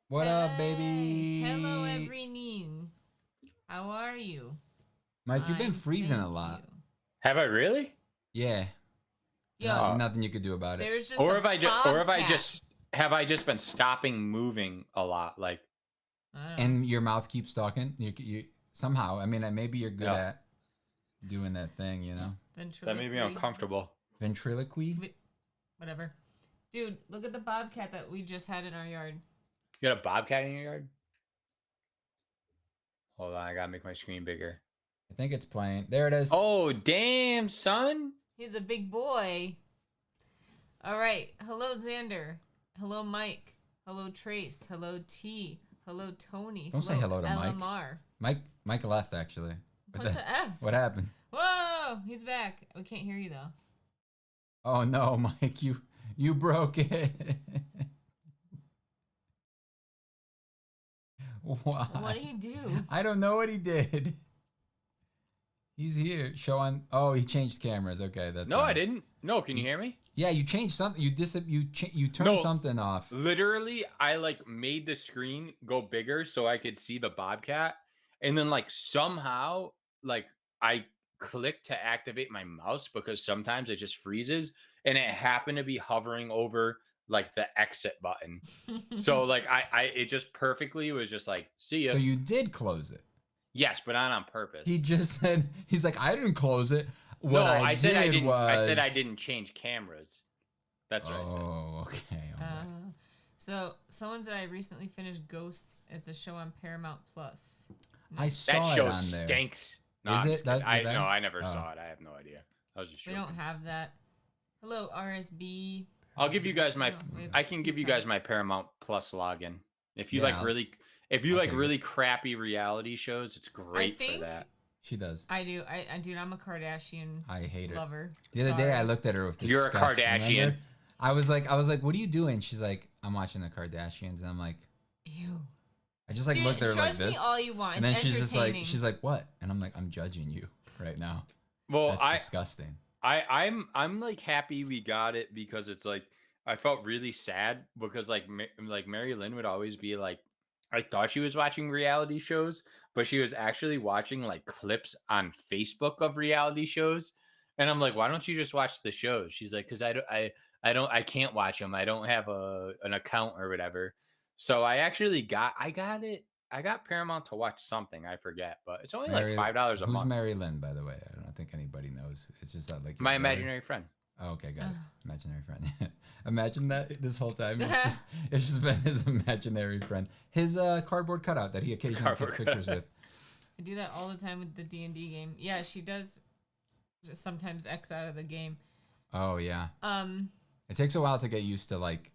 What up, baby? Hello, everyone. How are you? Mike, you've been I'm freezing a thank lot. you. Have I really? Yeah. Yo, Nothing you could do about it. there's just Or a have I bobcat. have I just been stopping moving a lot? Like, I don't know. And your mouth keeps talking. You somehow. I mean, maybe you're good Yeah. at doing that thing, you know. that made me uncomfortable. Ventriloquy. Whatever. Dude, look at the bobcat that we just had in our yard. You got a bobcat in your yard? Hold on, I gotta make my screen bigger. I think it's playing. There it is. Oh, damn, son! He's a big boy. All right. Hello, Xander. Hello, Mike. Hello, Trace. Hello, T. Hello, Tony. Don't say hello to Mike. LMR. Mike left actually. What the F? What happened? Whoa, he's back. We can't hear you though. Oh no, Mike, you broke it. Why? What did he do? I don't know what he did. He's here. Showing. Oh, he changed cameras. Okay, that's No, right. I didn't. No, can you hear me? Yeah, you changed something. You turned No. something off. Literally, I like made the screen go bigger so I could see the bobcat, and then like somehow like I clicked to activate my mouse because sometimes it just freezes, and it happened to be hovering over like the exit button. So like I it just perfectly was just like, see ya. So you did close it. Yes, but not on purpose. He just said he's like, I didn't close it. What no, I said I did didn't. was I said I didn't change cameras. That's what I said. Oh, okay. So someone said I recently finished Ghosts. It's a show on Paramount Plus. I saw That it show on there. stinks. Is it? That's I bad? no, I never Oh. saw it. I have no idea. I was just We joking. don't have that. Hello, RSB. I'll give you guys my. We have I can give you guys my Paramount Plus login. If you Yeah, like really, if you I'll like take really crappy reality shows, it's great for that. She does. I do. Dude, I'm a Kardashian I hate her. lover. The other day I Sorry. looked at her with disgust. You're a Kardashian. Remember? I was like, what are you doing? She's like, I'm watching the Kardashians, and I'm like, Ew. I just like Dude, looked at her like judge me this, all you want. and then It's she's just like, entertaining. what? And I'm like, I'm judging you right now. Well, That's disgusting. I'm like happy we got it because it's like I felt really sad because like Mary Lynn would always be like, I thought she was watching reality shows, but she was actually watching like clips on Facebook of reality shows, and I'm like, why don't you just watch the shows? She's like, because I can't watch them. I don't have an account or whatever. So I got Paramount to watch something. I forget, but it's only like $5 a Who's month. Mary Lynn, by the way? I don't think anybody knows. It's just that like My your brother. imaginary friend. Oh, okay, got it. Imaginary friend. Imagine that this whole time it's just been his imaginary friend, his cardboard cutout that he occasionally takes pictures with. I do that all the time with the D&D game. Yeah, she does just sometimes X out of the game. Oh yeah. It takes a while to get used to like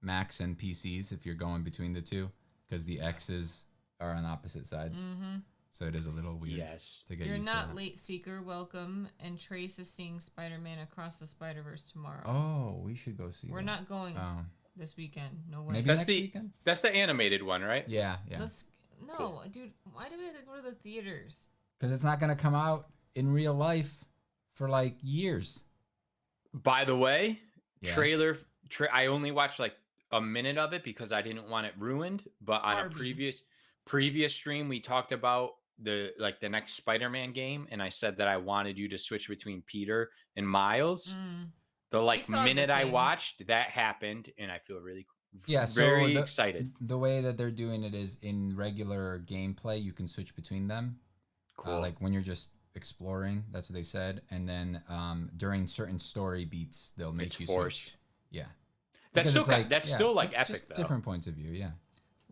Macs and PCs if you're going between the two, because the X's are on opposite sides. Mm-hmm. So it is a little weird Yes. to get You're used not to. late, Seeker. Welcome. And Trace is seeing Spider-Man Across the Spider-Verse tomorrow. Oh, we should go see We're that. not going Oh. this weekend. No way. Maybe That's next the weekend? that's the animated one, right? Yeah. No, dude. Why do we have to go to the theaters? Because it's not going to come out in real life for like years. By the way, Yes. I only watched like a minute of it because I didn't want it ruined. But on Barbie. a previous stream, we talked about the next Spider-Man game, and I said that I wanted you to switch between Peter and Miles. The saw the minute I thing. watched, that happened, and I feel really So very excited. The way that they're doing it is in regular gameplay, you can switch between them. Cool. Like when you're just exploring, that's what they said. And then during certain story beats, they'll make It's you forced. switch. Yeah. That's Because still it's still like it's epic just though. different points of view, yeah.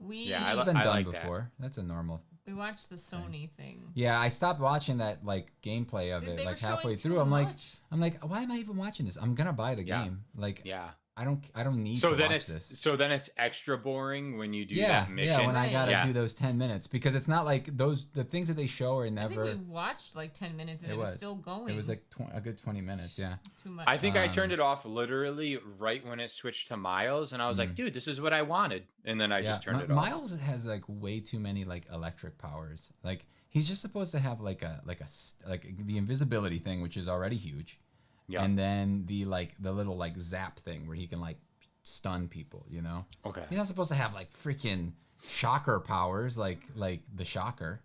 Yeah, It's I just been done like that. before. That's a normal. We watched the Sony thing. Yeah, I stopped watching that like gameplay of Dude, it they like were halfway showing through. too I'm like, why am I even watching this? I'm gonna buy the Yeah. game. Like, Yeah. I don't need So to then watch this. it's extra boring when you do Yeah, that mission. yeah. When I Right. gotta Yeah. do those 10 minutes, because it's not like the things that they show are I think never. we watched like 10 minutes and It it was was. still going. It was like a good 20 minutes. Yeah. too much. I think I Um, turned it off literally right when it switched to Miles, and I was like, dude, this is what I wanted. And then I just turned it off. Miles has like way too many like electric powers. Like he's just supposed to have like the invisibility thing, which is already huge. Yeah. And then the little like zap thing where he can like stun people, you know? Okay. He's not supposed to have like freaking shocker powers like the Shocker.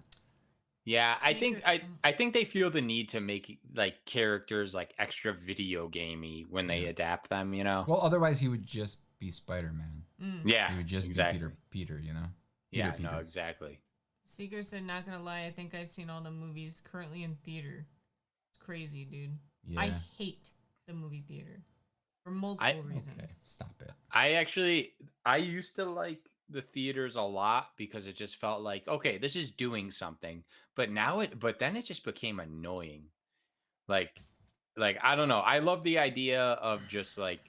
Yeah, Secret- I think they feel the need to make like characters like extra video gamey when they adapt them, you know? Well, otherwise he would just be Spider-Man. Yeah. He would just exactly. be Peter, you know? Yeah, Peter. no, exactly. Seeker said, not gonna lie, I think I've seen all the movies currently in theater. It's crazy, dude. Yeah. I hate the movie theater for multiple reasons. Okay, stop it. I used to like the theaters a lot because it just felt like, okay, this is doing something. But then it just became annoying. Like I don't know. I love the idea of just like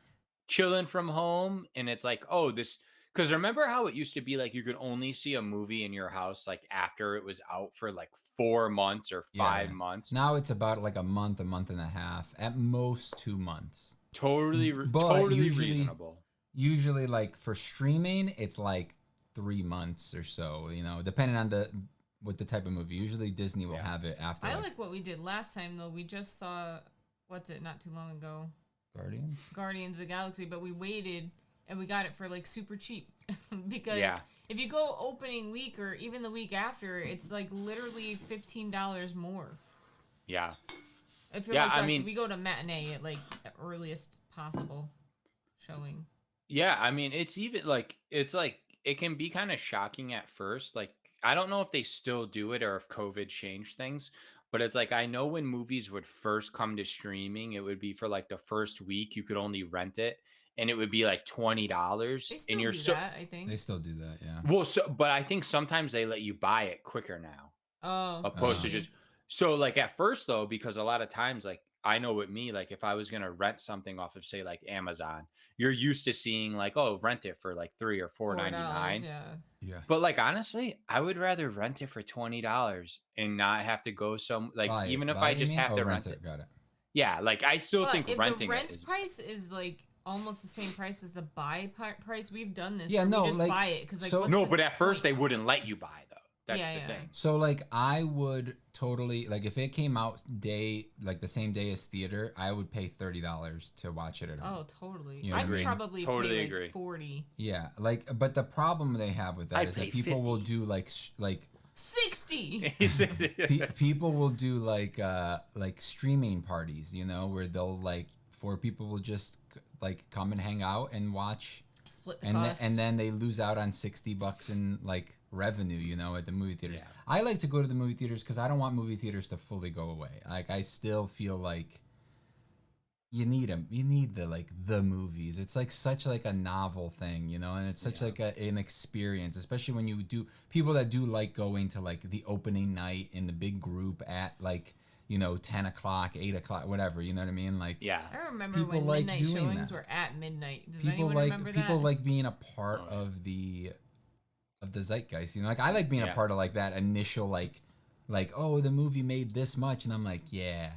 chilling from home, and it's like, oh, this, because remember how it used to be like you could only see a movie in your house like after it was out for like 4 months or 5 months. Now it's about like a month and a half, at most 2 months. Totally reasonable. Usually, like for streaming, it's like 3 months or so. You know, depending on the type of movie. Usually Disney will have it after. I like what we did last time though. We just saw not too long ago. Guardians of the Galaxy, but we waited and we got it for like super cheap because if you go opening week or even the week after, it's like literally $15 more. Yeah. If you're like us, we go to matinee at like the earliest possible showing. Yeah, I mean, it's like it can be kind of shocking at first. Like, I don't know if they still do it or if COVID changed things, but it's like I know when movies would first come to streaming, it would be for like the first week you could only rent it, and it would be like $20. They still do that, I think. They still do that, yeah. Well, but I think sometimes they let you buy it quicker now. Oh. Opposed to just like at first though, because a lot of times like I know with me, like if I was gonna rent something off of say like Amazon, you're used to seeing like, oh, rent it for like $3 or $4.99. Yeah. But like honestly, I would rather rent it for $20 and not have to go even if I just have to rent it. Got it. Yeah, like I still think renting the rent it is, price is like almost the same price as the buy price. We've done this. Yeah, no, we just like, buy it because like so, but at first they wouldn't let you buy though. That's the thing. So like I would totally like if it came out the same day as theater, I would pay $30 to watch it at home. Oh, totally. You know I'd what I mean? probably pay like $40. Yeah, like but the problem they have with that is that people 50. will do like 60. People will do like streaming parties, you know, where they'll like 4 people will just like come and hang out and watch, split the cost. And then they lose out on $60 in like revenue, you know, at the movie theaters. Yeah. I like to go to the movie theaters because I don't want movie theaters to fully go away. Like I still feel like you need them. You need the movies. It's like such like a novel thing, you know, and it's such like an experience, especially when you do people that do like going to like the opening night in the big group at like, you know, 10 o'clock, 8 o'clock, whatever, you know what I mean? Like, yeah. I remember when like midnight showings that. were at midnight. Does people anyone remember that? People like being a part of the zeitgeist, you know, like I like being a part of like that initial like oh, the movie made this much, and I'm like, yeah,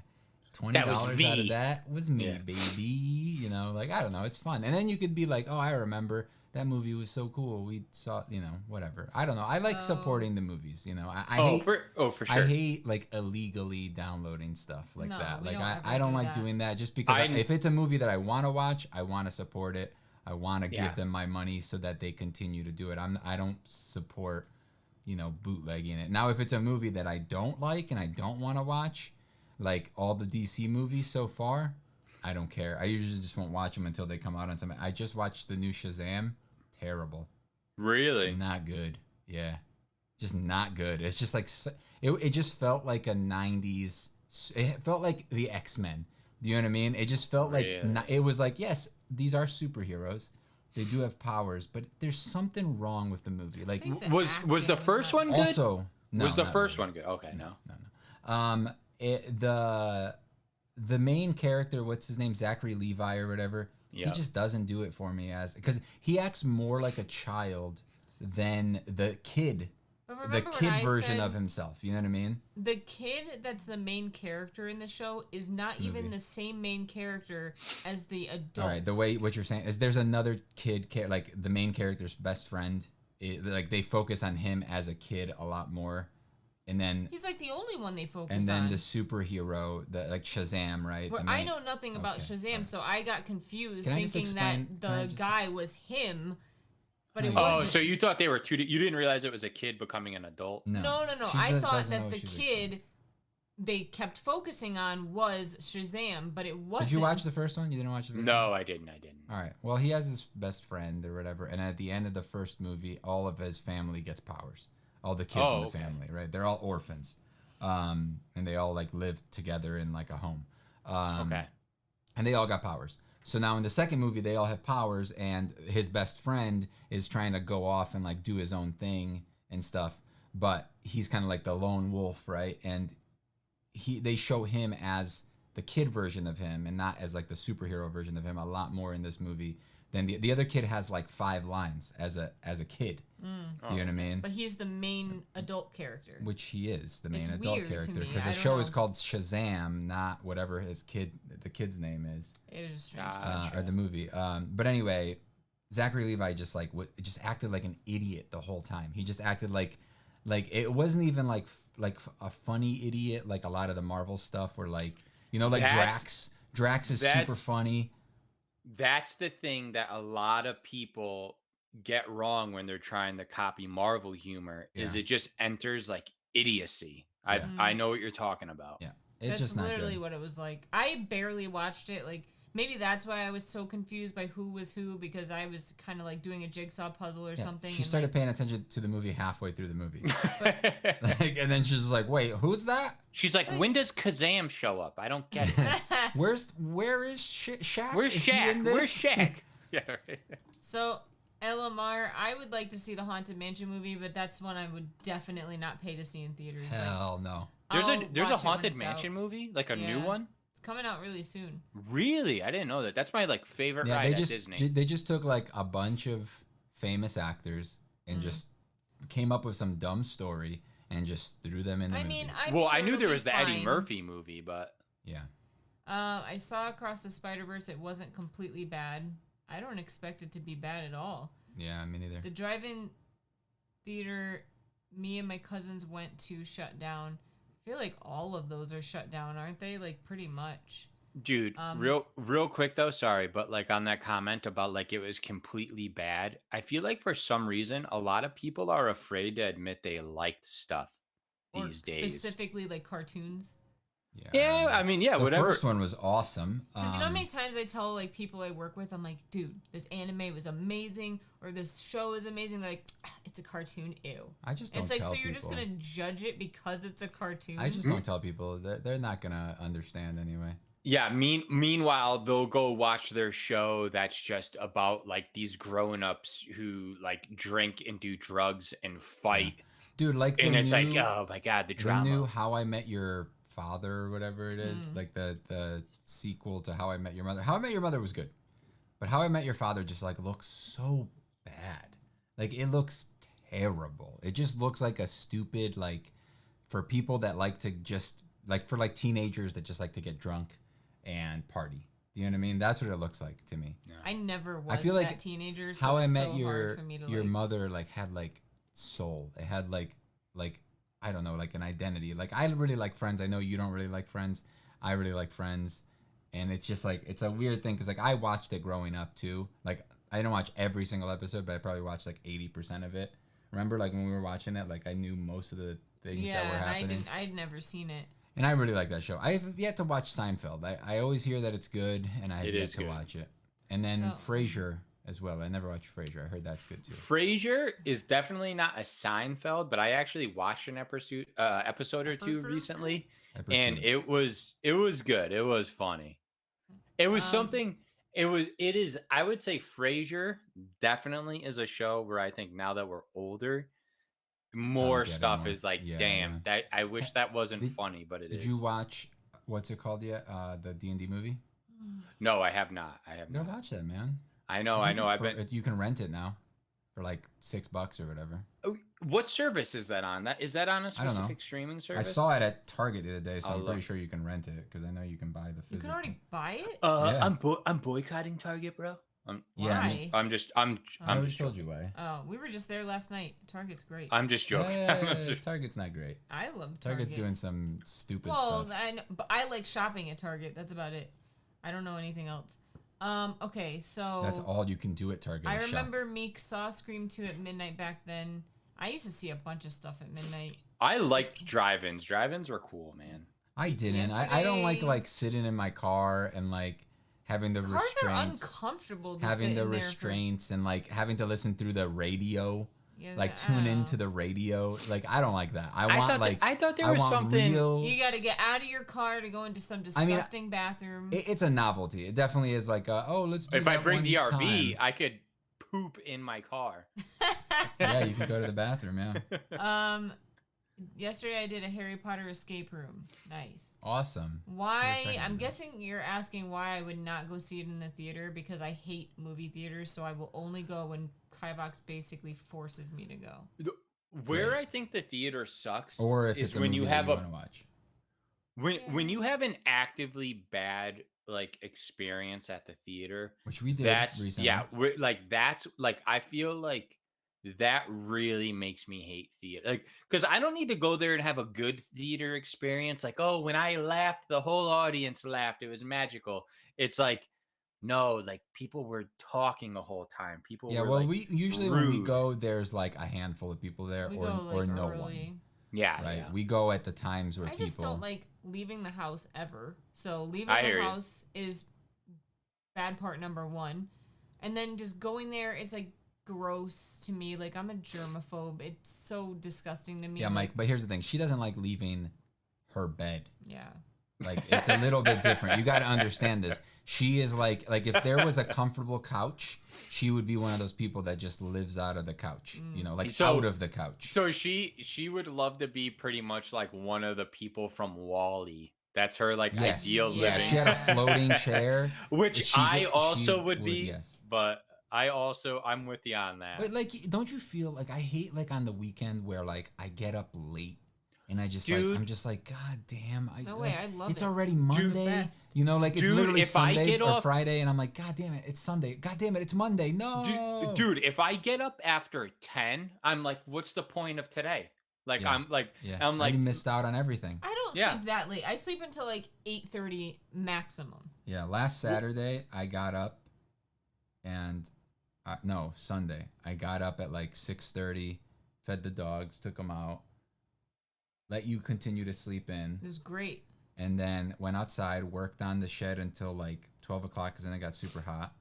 $20 out of that was me, baby, you know, like I don't know, it's fun, and then you could be like, oh, I remember that movie was so cool, we saw, you know, whatever. I don't know, I like supporting the movies, you know. For sure. I hate like illegally downloading stuff like that. Like I don't like doing that just because if it's a movie that I want to watch, I want to support it. I want to give them my money so that they continue to do it. I don't support, you know, bootlegging it. Now, if it's a movie that I don't like and I don't want to watch, like all the DC movies so far, I don't care. I usually just won't watch them until they come out on something. I just watched the new Shazam. Terrible. Really? Not good. Yeah. Just not good. It's just like, it just felt like a 90s, it felt like the X-Men. Do you know what I mean? It just felt like, it was like, yes, these are superheroes. They do have powers, but there's something wrong with the movie. Like, was the first one good? Also, no, was the first one good? Okay, no. The main character, what's his name, Zachary Levi or whatever, he just doesn't do it for me, because he acts more like a child than the kid version of himself. You know what I mean? The kid that's the main character in the show is not even the same main character as the adult. All right, what you're saying is there's another kid, like the main character's best friend. Like they focus on him as a kid a lot more. and then he's like the only one they focus on. And then the superhero, like Shazam, right? I know nothing about Shazam, so I got confused thinking that the guy was him. But it wasn't. Oh, so you thought they were two? You didn't realize it was a kid becoming an adult? No. I thought that the kid they kept focusing on was Shazam, but it wasn't. Did you watch the first one? You didn't watch the first one? No, I didn't. All right. Well, he has his best friend or whatever, and at the end of the first movie, all of his family gets powers. All the kids in the family, right? They're all orphans, and they all like live together in like a home. And they all got powers. So now in the second movie, they all have powers, and his best friend is trying to go off and like do his own thing and stuff. But he's kind of like the lone wolf, right? And they show him as the kid version of him, and not as like the superhero version of him. A lot more in this movie than the other kid has like 5 lines as a kid. Do you know what I mean? But he's the main adult character. Which he is the main adult character because the show is called Shazam, not whatever the kid's name is. It is strange. Or the movie. But anyway, Zachary Levi just acted like an idiot the whole time. He just acted like it wasn't even like a funny idiot like a lot of the Marvel stuff where like Drax is super funny. That's the thing that a lot of people get wrong when they're trying to copy Marvel humor is it just enters like idiocy. I know what you're talking about. Yeah. That's just not literally good. what it was like. I barely watched it. Like maybe that's why I was so confused by who was who, because I was kind of like doing a jigsaw puzzle or something. She started paying attention to the movie halfway through the movie. And then she's like, wait, who's that? She's like, when does Kazam show up? I don't get it. Where is Shaq? Where's Shaq? Where's Shaq? Yeah, right. So, LMR, I would like to see the Haunted Mansion movie, but that's one I would definitely not pay to see in theaters. Hell no. There's a Haunted Mansion movie? Like a new one? It's coming out really soon. Really? I didn't know that. That's my like favorite ride at Disney. They just took like a bunch of famous actors and just came up with some dumb story and just threw them in the movie. I knew there was the Eddie Murphy movie, but yeah. I saw Across the Spider-Verse. It wasn't completely bad. I don't expect it to be bad at all. Yeah, me neither. The drive-in theater me and my cousins went to shut down. I feel like all of those are shut down, aren't they? Like pretty much. Dude, real quick though, sorry, but like on that comment about like it was completely bad, I feel like for some reason a lot of people are afraid to admit they liked stuff these days. Specifically like cartoons. Yeah, I mean, whatever. The first one was awesome. Because you know how many times I tell like people I work with, I'm like, dude, this anime was amazing, or this show is amazing. They're like, it's a cartoon, ew. I just don't it's like, tell so you're people. just gonna judge it because it's a cartoon? I just don't tell people. They're not gonna understand anyway. Yeah. Meanwhile, they'll go watch their show that's just about like these grown-ups who like drink and do drugs and fight. Yeah. Dude, like, and it's like, oh my god, the drama. The new How I Met Your Father or whatever it is, like the sequel to How I Met Your Mother. How I Met Your Mother was good, but How I Met Your Father just like looks so bad. Like it looks terrible. It just looks like a stupid, like, for people that like to just like, for like teenagers that just like to get drunk and party. Do you know what I mean? That's what it looks like to me. Yeah. I never was that teenager. So How I it's Met so Your hard for me to, Your like... Mother like had like soul. It had like I don't know, like an identity. Like I really like Friends. I know you don't really like Friends. I really like Friends, and it's just like it's a weird thing because like I watched it growing up too. Like I didn't watch every single episode, but I probably watched like 80% of it. Remember, like when we were watching it, like I knew most of the things that were happening. I'd never seen it. And I really like that show. I have yet to watch Seinfeld. I always hear that it's good, and I have yet to watch it. And then Frasier as well. I never watched Frasier. I heard that's good too. Frasier is definitely not a Seinfeld, but I actually watched an episode or two recently, and it was good. It was funny. It was something. It is. I would say Frasier definitely is a show where I think now that we're older, more stuff is like, damn, that I wish that wasn't funny, but it is. Did you watch what's it called yet? The D&D movie? No, I have not. You gotta watch that, man. I know. You can rent it now for like $6 or whatever. What service is that on? Is that on a specific streaming service? I saw it at Target the other day, so I'm pretty sure you can rent it because I know you can buy the physical. You can already buy it? I'm boycotting Target, bro. Why? I'm just told you why. Oh, we were just there last night. Target's great. I'm just joking. Target's not great. I love Target. Target's doing some stupid stuff. Well, but I like shopping at Target. That's about it. I don't know anything else. Okay, so that's all you can do at Target. I remember Meek saw Scream 2 at midnight back then. I used to see a bunch of stuff at midnight. I liked drive-ins. Drive-ins were cool, man. I didn't. I don't like sitting in my car and like having the Cars restraints. Are uncomfortable. To having sit the in restraints and like having to listen through the radio. Like tune into the radio. Like I don't like that. I thought there was something. You got to get out of your car to go into some disgusting bathroom. It's a novelty. It definitely is like let's do if that I bring the RV, time. I could poop in my car. Yeah, you can go to the bathroom. Yeah. Yesterday I did a Harry Potter escape room. Nice. Awesome. Why? I'm guessing you're asking why I would not go see it in the theater because I hate movie theaters, so I will only go when Kivox basically forces me to go. Where I think the theater sucks, or if it's when you have want to watch. When you have an actively bad like experience at the theater, which we did recently. Yeah, that's I feel like that really makes me hate theater. Like, because I don't need to go there and have a good theater experience. Like, oh, when I laughed, the whole audience laughed. It was magical. It's like, no, like people were talking the whole time. People were well, like, we usually rude. when we go, there's like a handful of people there or no early. one. Yeah, right. Yeah. We go at the times where I just don't like leaving the house ever. So leaving the house is bad part number one, and then just going there, it's like gross to me. Like I'm a germaphobe. It's so disgusting to me. Yeah, Mike. But here's the thing: she doesn't like leaving her bed. Yeah. Like it's a little bit different. You got to understand this. She is like if there was a comfortable couch, she would be one of those people that just lives out of the couch. You know, out of the couch. So she would love to be pretty much like one of the people from WALL-E. That's her ideal living. Yeah, she had a floating chair, which I also would be. Yes. But I'm with you on that. But don't you feel like I hate on the weekend where I get up late and I just I'm just like, God damn! I love it's already Monday. You know, it's literally Sunday or Friday, and I'm like, God damn it, it's Sunday. God damn it, it's Monday. No, dude, if I get up after 10, I'm like, what's the point of today? I'm like, you missed out on everything. I don't sleep that late. I sleep until 8:30 maximum. Yeah, last Saturday I got up, and Sunday I got up at 6:30, fed the dogs, took them out. Let you continue to sleep in. It was great. And then went outside, worked on the shed until 12 o'clock because then it got super hot.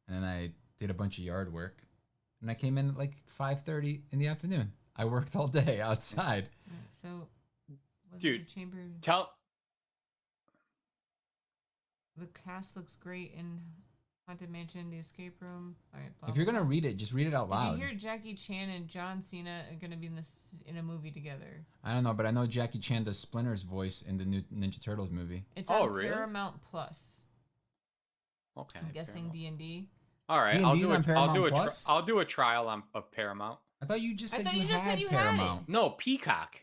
And then I did a bunch of yard work. And I came in at 5:30 in the afternoon. I worked all day outside. So, dude, the chamber? The cast looks great in Haunted Mansion, the escape room. All right, if you're gonna read it, just read it out loud. Did you hear Jackie Chan and John Cena are gonna be in a movie together? I don't know, but I know Jackie Chan does Splinter's voice in the new Ninja Turtles movie. It's on Paramount Plus. Okay. I'm guessing D&D. All right, I'll do a trial of Paramount. I thought you just said you had Paramount. No, Peacock.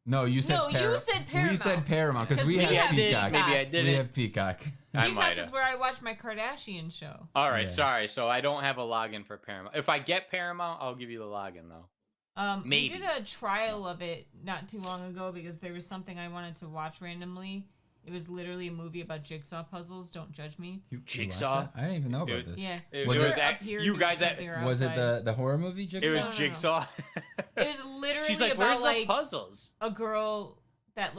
No, you said you said Paramount. We said Paramount because we have Peacock. Maybe I didn't. We have Peacock. Peacock is where I watch my Kardashian show. All right, sorry. So I don't have a login for Paramount. If I get Paramount, I'll give you the login though. We did a trial of it not too long ago because there was something I wanted to watch randomly. It was literally a movie about jigsaw puzzles. Don't judge me. Jigsaw? I didn't even know about this. Yeah. Was it the horror movie Jigsaw? It was Jigsaw. It was literally She's about the puzzles. A girl that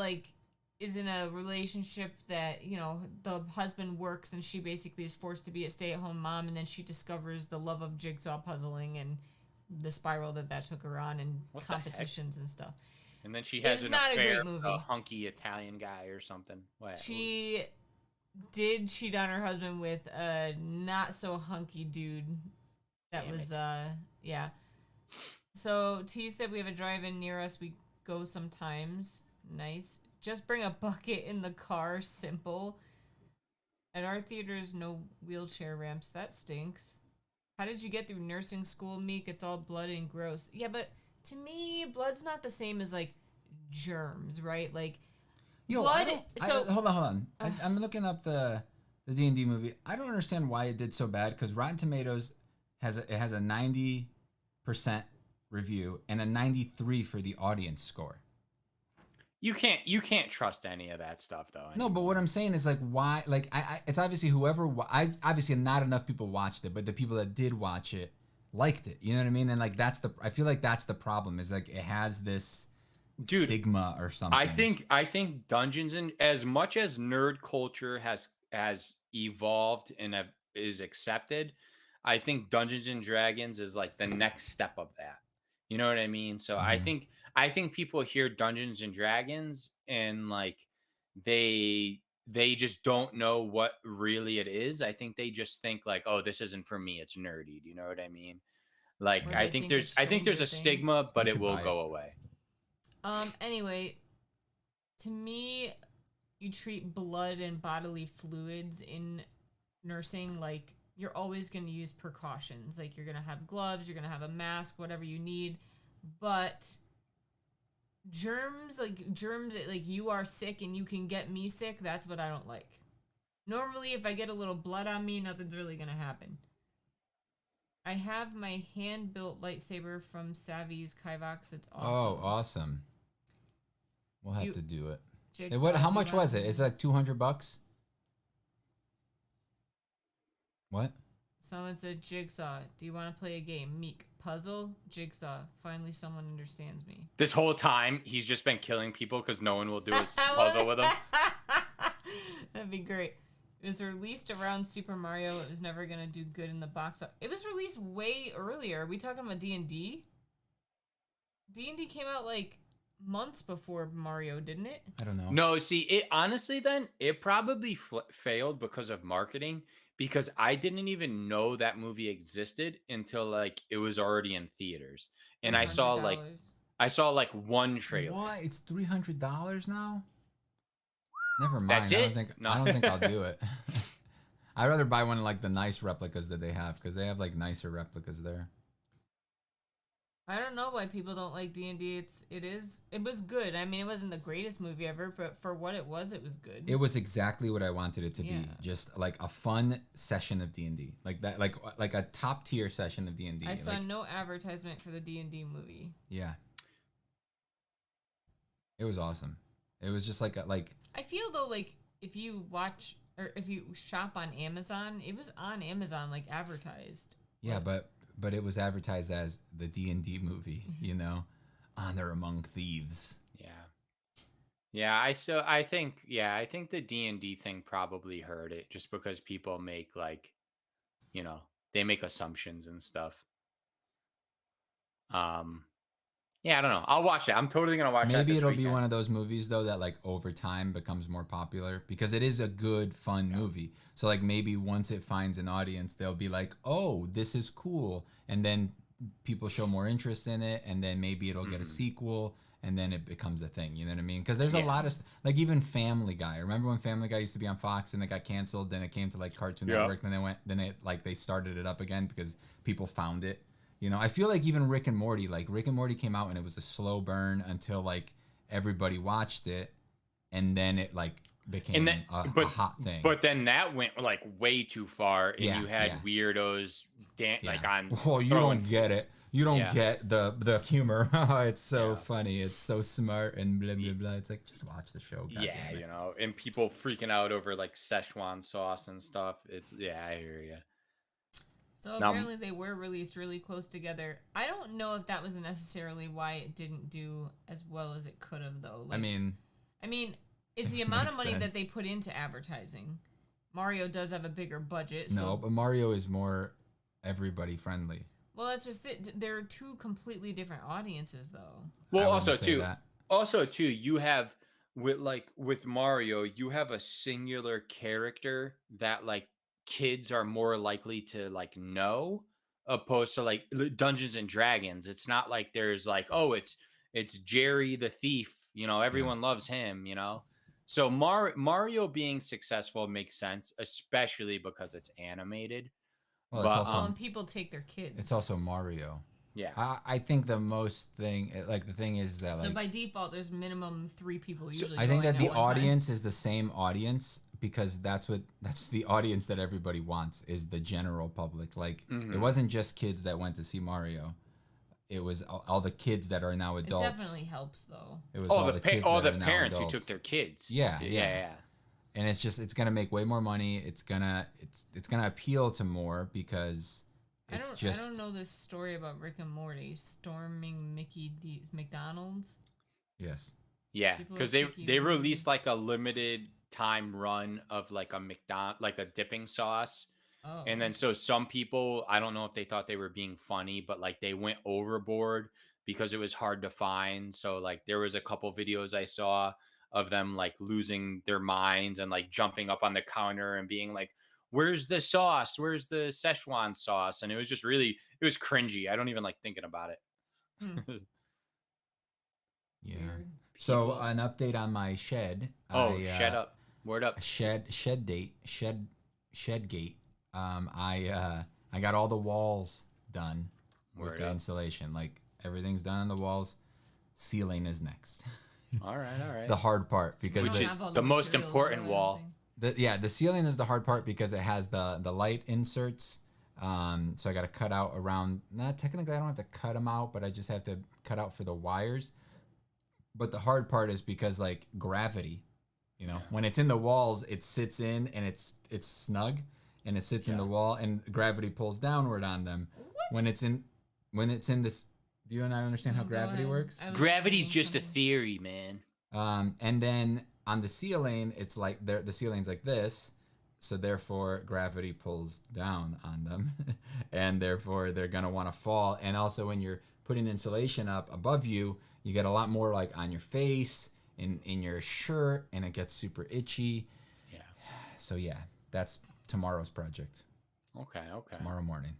is in a relationship that, the husband works and she basically is forced to be a stay-at-home mom, and then she discovers the love of jigsaw puzzling and the spiral that took her on and competitions and stuff. And then she has an affair with a hunky Italian guy or something. What? She did cheat on her husband with a not so hunky dude. Yeah. So T said we have a drive-in near us. We go sometimes. Nice. Just bring a bucket in the car. Simple. At our theaters, no wheelchair ramps. That stinks. How did you get through nursing school, Meek? It's all blood and gross. Yeah, but to me, blood's not the same as germs, right? Blood. Hold on. I'm looking up the the D&D movie. I don't understand why it did so bad because Rotten Tomatoes has a 90% review and a 93 for the audience score. You can't trust any of that stuff though. No, but what I'm saying is like why like I it's obviously obviously not enough people watched it, but the people that did watch it liked it. You know what I mean? And like I feel like that's the problem is like it has this stigma or something. I think Dungeons and as much as nerd culture has evolved and is accepted, I think Dungeons and Dragons is like the next step of that. You know what I mean? So I think people hear Dungeons and Dragons and like they just don't know what really it is. I think they just think like, oh, this isn't for me. It's nerdy. Do you know what I mean? Like I think there's a stigma, but it will go away. Anyway, to me, you treat blood and bodily fluids in nursing like you're always going to use precautions. Like you're going to have gloves, you're going to have a mask, whatever you need. But germs, like you are sick and you can get me sick, that's what I don't like. Normally, if I get a little blood on me, nothing's really going to happen. I have my hand-built lightsaber from Savvy's Kivox. It's awesome. Oh, awesome. We'll have to do it. Jigsaw, how much was it? Is it like $200? What? Someone said Jigsaw. Do you want to play a game? Meek. Puzzle? Jigsaw. Finally someone understands me. This whole time, he's just been killing people because no one will do his puzzle with him. That'd be great. It was released around Super Mario. It was never going to do good in the box. It was released way earlier. Are we talking about D&D? D&D came out like months before Mario, didn't it? I don't know. No, see, it honestly then, it probably failed because of marketing. Because I didn't even know that movie existed until like it was already in theaters, and I saw like one trailer. What? It's $300 now? Never mind. That's it? I don't think I'll do it. I'd rather buy one of like the nice replicas that they have because they have like nicer replicas there. I don't know why people don't like D&D. It was good. I mean, it wasn't the greatest movie ever, but for what it was good. It was exactly what I wanted it to be. Just like a fun session of D&D. Like that, like a top tier session of D&D. I saw no advertisement for the D&D movie. Yeah. It was awesome. It was just like I feel though like if you watch or if you shop on Amazon, it was on Amazon like advertised. Yeah, but it was advertised as the D&D movie, you know, Honor Among Thieves. Yeah. I think the D&D thing probably hurt it just because people make like, you know, they make assumptions and stuff. Yeah, I don't know. I'll watch it. I'm totally gonna watch it. Maybe it'll be one of those movies though that like over time becomes more popular because it is a good, fun movie. So like maybe once it finds an audience, they'll be like, "Oh, this is cool," and then people show more interest in it, and then maybe it'll get a sequel, and then it becomes a thing. You know what I mean? Because there's a lot of like even Family Guy. Remember when Family Guy used to be on Fox and it got canceled? Then it came to like Cartoon Network, and then they started it up again because people found it. You know, I feel like even Rick and Morty came out and it was a slow burn until like everybody watched it, and then it like became a hot thing. But then that went like way too far, and you had weirdos like on. Well, you don't get it. You don't get the humor. It's so funny. It's so smart and blah blah blah. It's like just watch the show. God damn it. You know, and people freaking out over like Szechuan sauce and stuff. It's I hear you. So apparently they were released really close together. I don't know if that was necessarily why it didn't do as well as it could have, though. Like, I mean, it's the amount of money that they put into advertising. Mario does have a bigger budget. No, but Mario is more everybody friendly. Well, that's just it. They're two completely different audiences, though. Well, also too, you have with Mario, you have a singular character that like kids are more likely to like know opposed to like Dungeons and Dragons. It's not like there's like, oh, it's Jerry the thief, you know, everyone loves him, you know. So Mario being successful makes sense, especially because it's animated. Well, it's also and people take their kids. It's also Mario. Yeah. I think the thing is that so by default there's minimum 3 people usually. I think that the audience is the same audience, because that's the audience that everybody wants, is the general public. Like Mm-hmm. it wasn't just kids that went to see Mario. It was all the kids that are now adults. It definitely helps though. It was all the kids that are now parents adults who took their kids. Yeah. And it's gonna make way more money. It's gonna appeal to more because I don't know this story about Rick and Morty storming Mickey D's McDonald's. Yes. Yeah, because they released like a limited time run of like a dipping sauce. Oh. And then so some people, I don't know if they thought they were being funny, but like they went overboard because it was hard to find. So like there was a couple videos I saw of them like losing their minds and like jumping up on the counter and being like, "Where's the sauce? Where's the Szechuan sauce?" And it was just it was cringy. I don't even like thinking about it. Yeah. So an update on my shed. Shed up. Word up. Shed gate. I got all the walls done with the installation. Like everything's done on the walls. Ceiling is next. All right. The hard part, because which is the most important wall. The ceiling is the hard part because it has the light inserts. So I got to cut out around. Technically I don't have to cut them out, but I just have to cut out for the wires. But the hard part is because like gravity, when it's in the walls, it sits in and it's snug, and it sits in the wall, and gravity pulls downward on them. What? When it's in this. Do you and I understand how gravity works? Gravity's just a theory, man. And then on the ceiling, it's like the ceiling's like this, so therefore gravity pulls down on them, and therefore they're gonna want to fall. And also when you're putting insulation up above you, you get a lot more like on your face, in your shirt, and it gets super itchy. Yeah. So yeah, that's tomorrow's project. Okay. Tomorrow morning.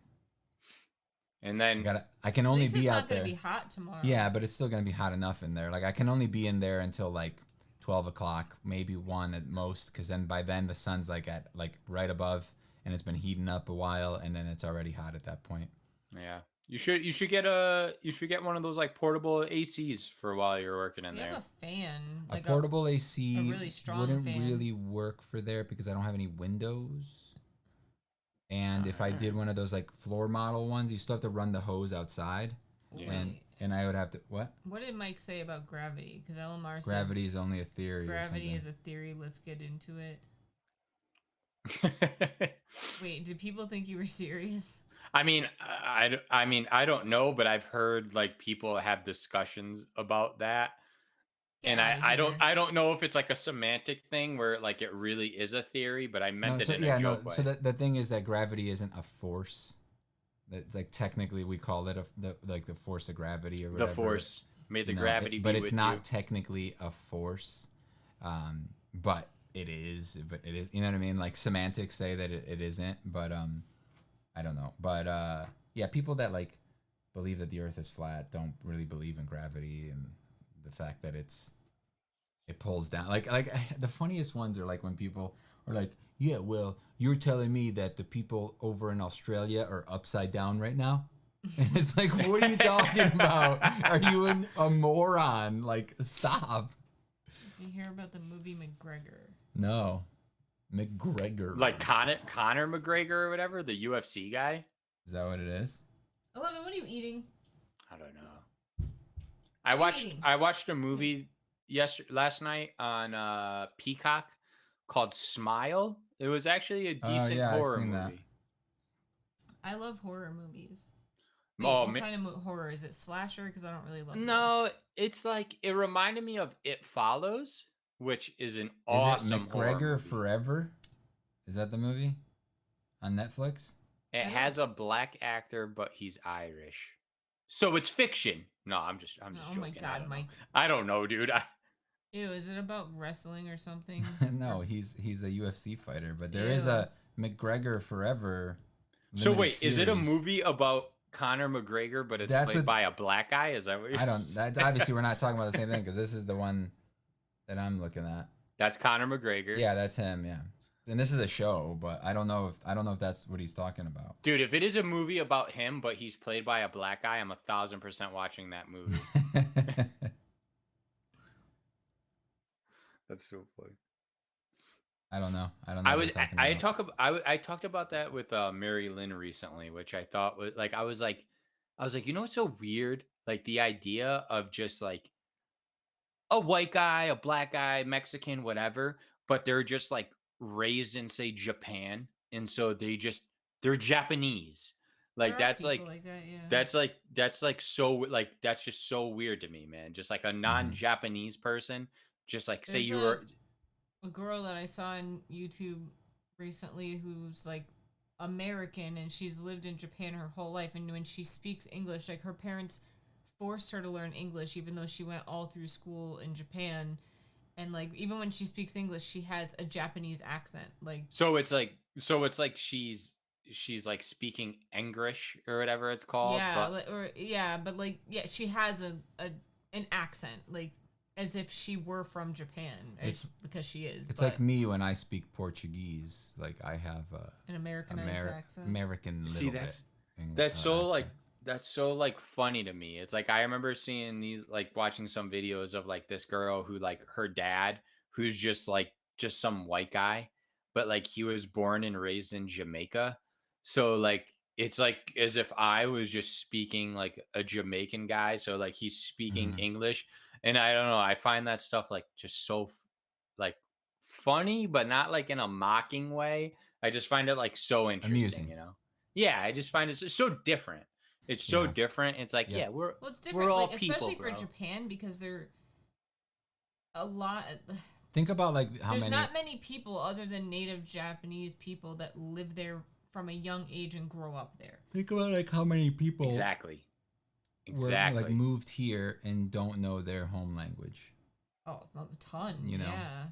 And then I can only be out there. It's not gonna be hot tomorrow. Yeah, but it's still gonna be hot enough in there. Like I can only be in there until like 12 o'clock, maybe 1 at most, because then by then the sun's like at like right above, and it's been heating up a while, and then it's already hot at that point. Yeah. You should get one of those like portable ACs for while you're working in there. We have a fan. Like a portable AC a really strong wouldn't fan. really work for there because I don't have any windows. And if I did one of those like floor model ones, you still have to run the hose outside. Yeah. And I would have to what? What did Mike say about gravity? Because LMR said gravity is only a theory. Gravity is a theory. Let's get into it. Wait, did people think you were serious? I mean, I don't know, but I've heard like people have discussions about that. And I don't know if it's like a semantic thing where like it really is a theory, but I meant it in a joke way. So the thing is that gravity isn't a force. That like technically we call it the force of gravity or whatever. The force made the gravity, but it's not technically a force. But it is. But it is. You know what I mean? Like semantics say that it isn't. But I don't know. But yeah, people that like believe that the Earth is flat don't really believe in gravity and the fact that it pulls down. Like the funniest ones are like when people are like, yeah, well, you're telling me that the people over in Australia are upside down right now? And it's like, what are you talking about? Are you a moron? Like, stop. Did you hear about the movie McGregor? No. McGregor. Like Conor McGregor or whatever, the UFC guy? Is that what it is? 11, what are you eating? I don't know. I watched a movie last night on Peacock called Smile. It was actually a decent horror movie. I love horror movies. Wait, what kind of horror? Is it slasher? Because I don't really love those. It's like, it reminded me of It Follows, which is an awesome horror movie. McGregor Forever? Is that the movie? On Netflix? It has a black actor, but he's Irish. So it's fiction. No, I'm just joking. Oh my God, Mike. I don't know, dude. Ew, is it about wrestling or something? No, he's a UFC fighter, but there is a McGregor Forever. So wait, series. Is it a movie about Conor McGregor, but it's played by a black guy? Is that what you're... I don't. Obviously, we're not talking about the same thing because this is the one that I'm looking at. That's Conor McGregor. Yeah, that's him. Yeah, and this is a show, but I don't know if that's what he's talking about. Dude, if it is a movie about him, but he's played by a black guy, I'm 1,000% watching that movie. That's so funny. I don't know. I don't know. I talked about that with Mary Lynn recently, which I thought was like I was like, you know what's so weird? Like the idea of just like a white guy, a black guy, Mexican, whatever, but they're just like raised in say Japan, and so they're Japanese. There Like are people like that, yeah. that's just so weird to me, man. Just like a Mm-hmm. non-Japanese person, just like say There's you were a girl that I saw on YouTube recently who's like American and she's lived in Japan her whole life, and when she speaks English, like her parents forced her to learn English even though she went all through school in Japan, and like even when she speaks English she has a Japanese accent. Like she's like speaking English or whatever it's called, yeah, but but like yeah, she has a an accent like as if she were from Japan. It's because she is. It's like me when I speak Portuguese. Like I have an Americanized accent. American little see bit. that's so accent. like that's so like funny to me. It's like I remember seeing these like watching some videos of like this girl who like her dad who's just some white guy, but like he was born and raised in Jamaica. So like it's like as if I was just speaking like a Jamaican guy, so like he's speaking English, and I don't know, I find that stuff like just so like funny, but not like in a mocking way. I just find it like so interesting, Amusing. you know. Yeah, I just find it so different. It's so different. It's like, yeah, Well, it's different, we're all like people, especially bro. for Japan because they're a lot. Think about like how There's many. not many people other than native Japanese people that live there from a young age and grow up there. Think about like how many people Exactly. were like moved here and don't know their home language. Oh, a ton. You know, yeah.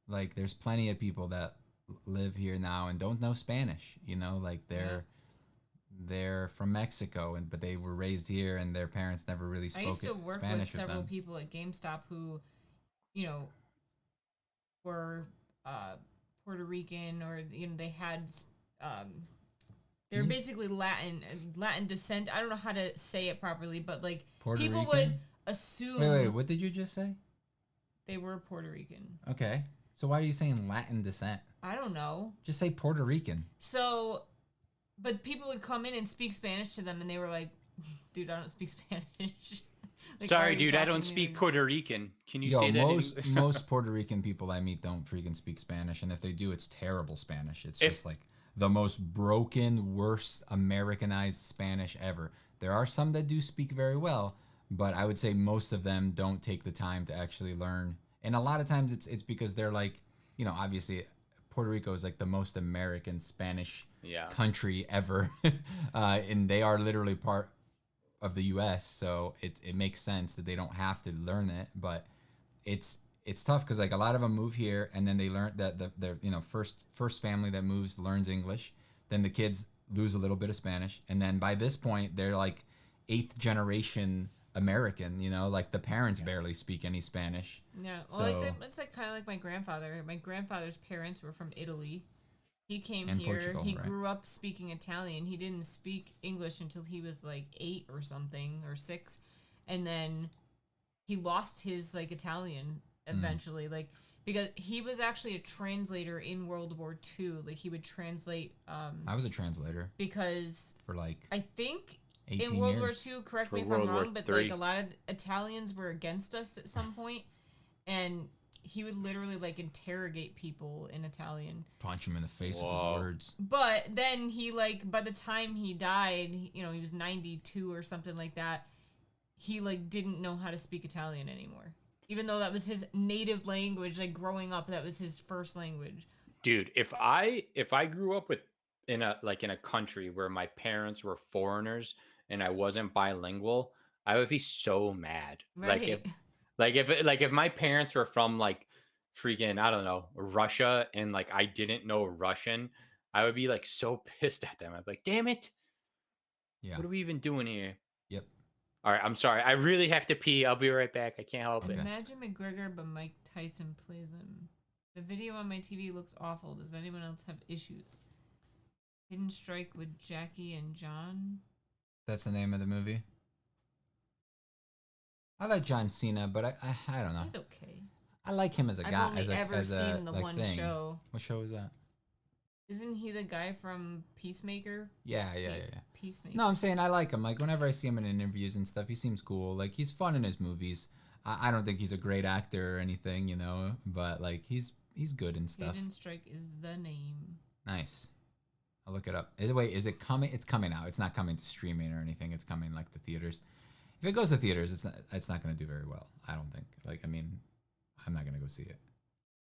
Like there's plenty of people that live here now and don't know Spanish. You know, like they're from Mexico but they were raised here and their parents never really spoke I used to work Spanish with several them. people at GameStop who, you know, were Puerto Rican or they had they're basically Latin descent. I don't know how to say it properly, but like Puerto people Rican? would assume. Wait, what did you just say? They were Puerto Rican. Okay, so why are you saying Latin descent? I don't know. Just say Puerto Rican. So, but people would come in and speak Spanish to them, and they were like, "Dude, I don't speak Spanish." Like, sorry, dude, I don't speak Puerto Rican. Can you say that? Most Puerto Rican people I meet don't freaking speak Spanish, and if they do, it's terrible Spanish. It's just like the most broken, worst Americanized Spanish ever. There are some that do speak very well, but I would say most of them don't take the time to actually learn. And a lot of times it's because they're like, obviously Puerto Rico is like the most American Spanish country ever, and they are literally part of the U.S. So it makes sense that they don't have to learn it, but it's tough because like a lot of them move here and then they learn that their first family that moves learns English, then the kids lose a little bit of Spanish, and then by this point they're like 8th generation American, like the parents barely speak any Spanish. Yeah, well, it's like kind of like my grandfather. My grandfather's parents were from Italy. He came here. Portugal, he right? grew up speaking Italian. He didn't speak English until he was like 8 or something, or 6, and then he lost his like Italian eventually, like because he was actually a translator in World War II. Like he would translate. I was a translator because for like I think 18 in World years. War II. Correct me if I'm wrong, but like a lot of Italians were against us at some point, and he would literally like interrogate people in Italian, punch him in the face with his words. But then he like by the time he died, he was 92 or something like that. He like didn't know how to speak Italian anymore, even though that was his native language. Like growing up, that was his first language. Dude, if I grew up in a country where my parents were foreigners and I wasn't bilingual, I would be so mad. Right. Like if my parents were from like freaking, I don't know, Russia, and like I didn't know Russian, I would be like so pissed at them. I'd be like, damn it. Yeah. What are we even doing here? Yep. All right, I'm sorry. I really have to pee. I'll be right back. I can't help it. Imagine McGregor, but Mike Tyson plays him. The video on my TV looks awful. Does anyone else have issues? Hidden Strike with Jackie and John? That's the name of the movie? I like John Cena, but I don't know. He's okay. I like him as a guy. I've only ever seen the one thing. show. What show is that? Isn't he the guy from Peacemaker? Yeah. Peacemaker. No, I'm saying I like him. Like, whenever I see him in interviews and stuff, he seems cool. Like, he's fun in his movies. I don't think he's a great actor or anything, you know, but, like, he's good and stuff. Hidden Strike is the name. Nice. I'll look it up. Is it coming? It's coming out. It's not coming to streaming or anything. It's coming, like, to theaters. If it goes to theaters, it's not going to do very well, I don't think. Like, I mean, I'm not going to go see it.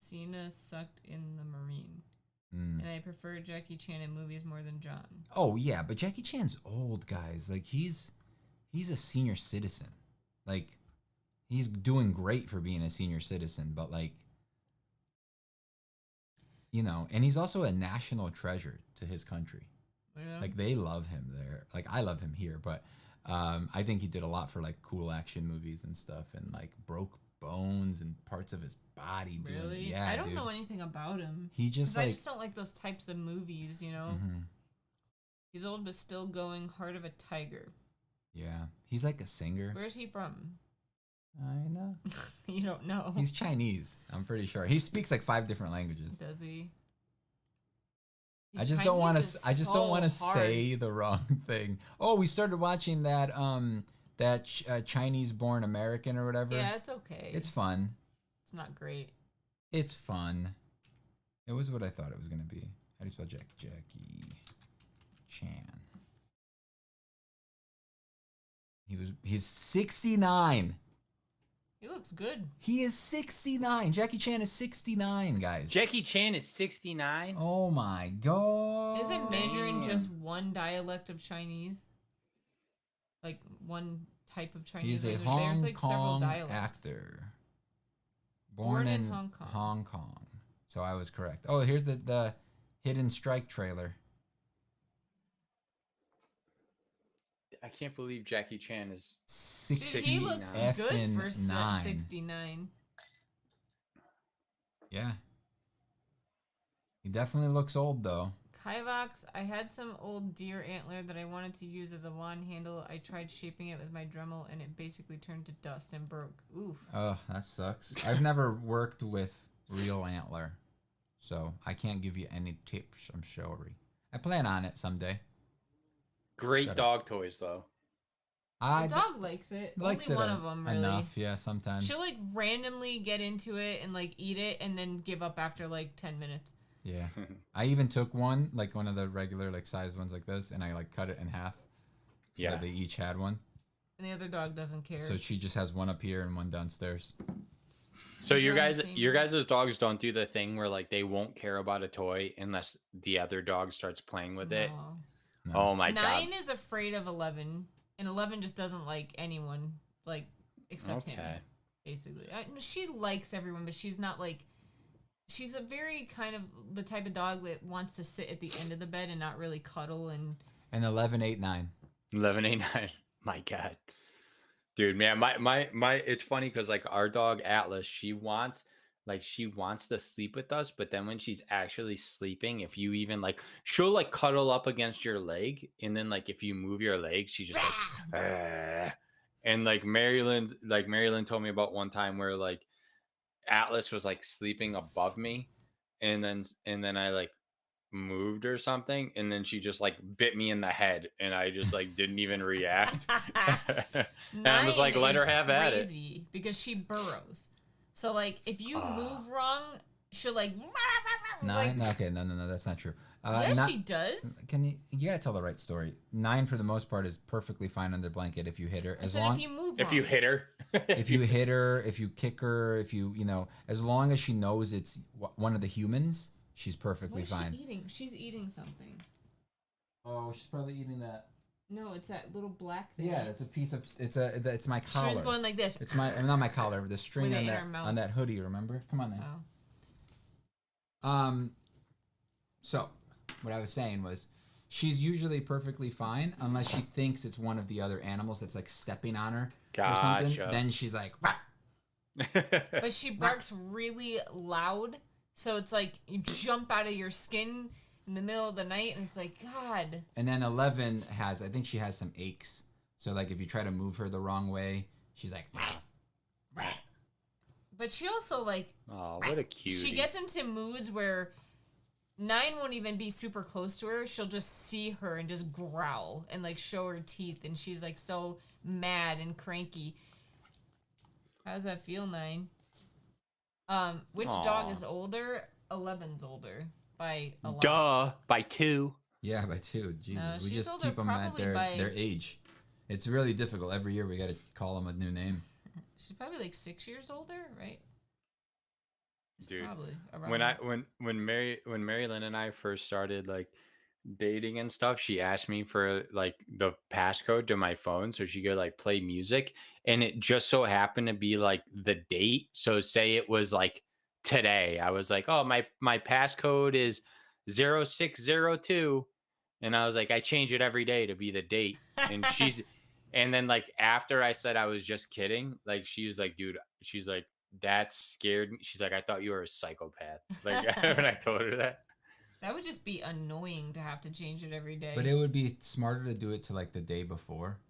Cena sucked in the Marine. And I prefer Jackie Chan in movies more than John. Oh, yeah, but Jackie Chan's old, guys. Like, he's a senior citizen. Like, he's doing great for being a senior citizen, but, like, you know, and he's also a national treasure to his country. Yeah. Like, they love him there. Like, I love him here, but I think he did a lot for, like, cool action movies and stuff, and, like, broke bones and parts of his body. Really? Yeah, I don't know anything about him. He just, like... I just don't like those types of movies, you know? Mm-hmm. He's old but still going, Heart of a Tiger. Yeah. He's like a singer. Where's he from? I know. You don't know. He's Chinese, I'm pretty sure. He speaks like 5 different languages. Does he? I just don't want to say the wrong thing. Oh, we started watching that Chinese-born American or whatever. Yeah, it's okay. It's fun. It's not great. It's fun. It was what I thought it was going to be. How do you spell Jackie Chan? He's 69. He looks good. He is 69. Jackie Chan is 69, guys. Jackie Chan is 69? Oh my god. Isn't Mandarin just one dialect of Chinese? Like one type of Chinese? He's a Hong Kong actor. Born in Hong Kong. So I was correct. Oh, here's the Hidden Strike trailer. I can't believe Jackie Chan is 69. He looks good for 69. Yeah. He definitely looks old, though. Kivox, I had some old deer antler that I wanted to use as a wand handle. I tried shaping it with my Dremel, and it basically turned to dust and broke. Oof. Oh, that sucks. I've never worked with real antler, so I can't give you any tips, I'm sorry. I plan on it someday. Great dog toys, though. The dog likes it. Likes Only it one of them, really. Enough, yeah, sometimes. She'll, like, randomly get into it and, like, eat it and then give up after, like, 10 minutes. Yeah. I even took one, like one of the regular, like, size ones like this, and I, like, cut it in half. So that they each had one. And the other dog doesn't care. So she just has one up here and one downstairs. So your guys' dogs don't do the thing where, like, they won't care about a toy unless the other dog starts playing with it? No. Oh my god. 9 is afraid of 11, and 11 just doesn't like anyone, like, except him, basically. She likes everyone, but she's not, like, she's a very kind of the type of dog that wants to sit at the end of the bed and not really cuddle. And 11, 8, 9. 11, 8, 9. My god. Dude, man, my it's funny because, like, our dog Atlas, she wants to sleep with us, but then when she's actually sleeping, if you even, like, she'll, like, cuddle up against your leg, and then, like, if you move your leg, she's just like, and, like, Marilyn told me about one time where, like, Atlas was, like, sleeping above me, and then I, like, moved or something, and then she just, like, bit me in the head, and I just, like, didn't even react. And I was like, let her have at it. Because she burrows. So, like, if you move wrong, she'll, like... 9? Okay, no, that's not true. Yes, she does. You gotta tell the right story. 9, for the most part, is perfectly fine under blanket if you hit her. If you move if wrong. you hit her. If you hit her, if you kick her, if you know, as long as she knows it's one of the humans, she's perfectly fine. What is she eating? She's eating something. Oh, she's probably eating that. No, it's that little black thing. Yeah, it's a piece of it's my collar. She's going like this. It's not my collar, the string on that hoodie. Remember? Come on now. So what I was saying was, she's usually perfectly fine unless she thinks it's one of the other animals that's, like, stepping on her or something. Then she's like, Rah! But she barks really loud, so it's like you jump out of your skin in the middle of the night, and it's like, God. And then 11 I think she has some aches. So, like, if you try to move her the wrong way, she's like, Rah! Rah! But she also like, oh, what a cutie. She gets into moods where 9 won't even be super close to her. She'll just see her and just growl and like show her teeth, and she's like so mad and cranky. How does that feel, 9? Which dog is older? 11's older by a lot. Duh, by 2. Yeah, by 2. Jesus, No, we just older, keep them at their age. It's really difficult. Every year we got to call them a new name. She's probably like 6 years older, right? Dude, probably around when Mary Lynn and I first started like dating and stuff, she asked me for like the passcode to my phone so she could like play music, and it just so happened to be like the date. So say it was like today, I was like, oh, my passcode is 0602, and I was like, I change it every day to be the date. And and then like after I said I was just kidding, like she was like, dude, she's like, that scared me. She's like, I thought you were a psychopath. Like when I told her that. That would just be annoying to have to change it every day. But it would be smarter to do it to like the day before.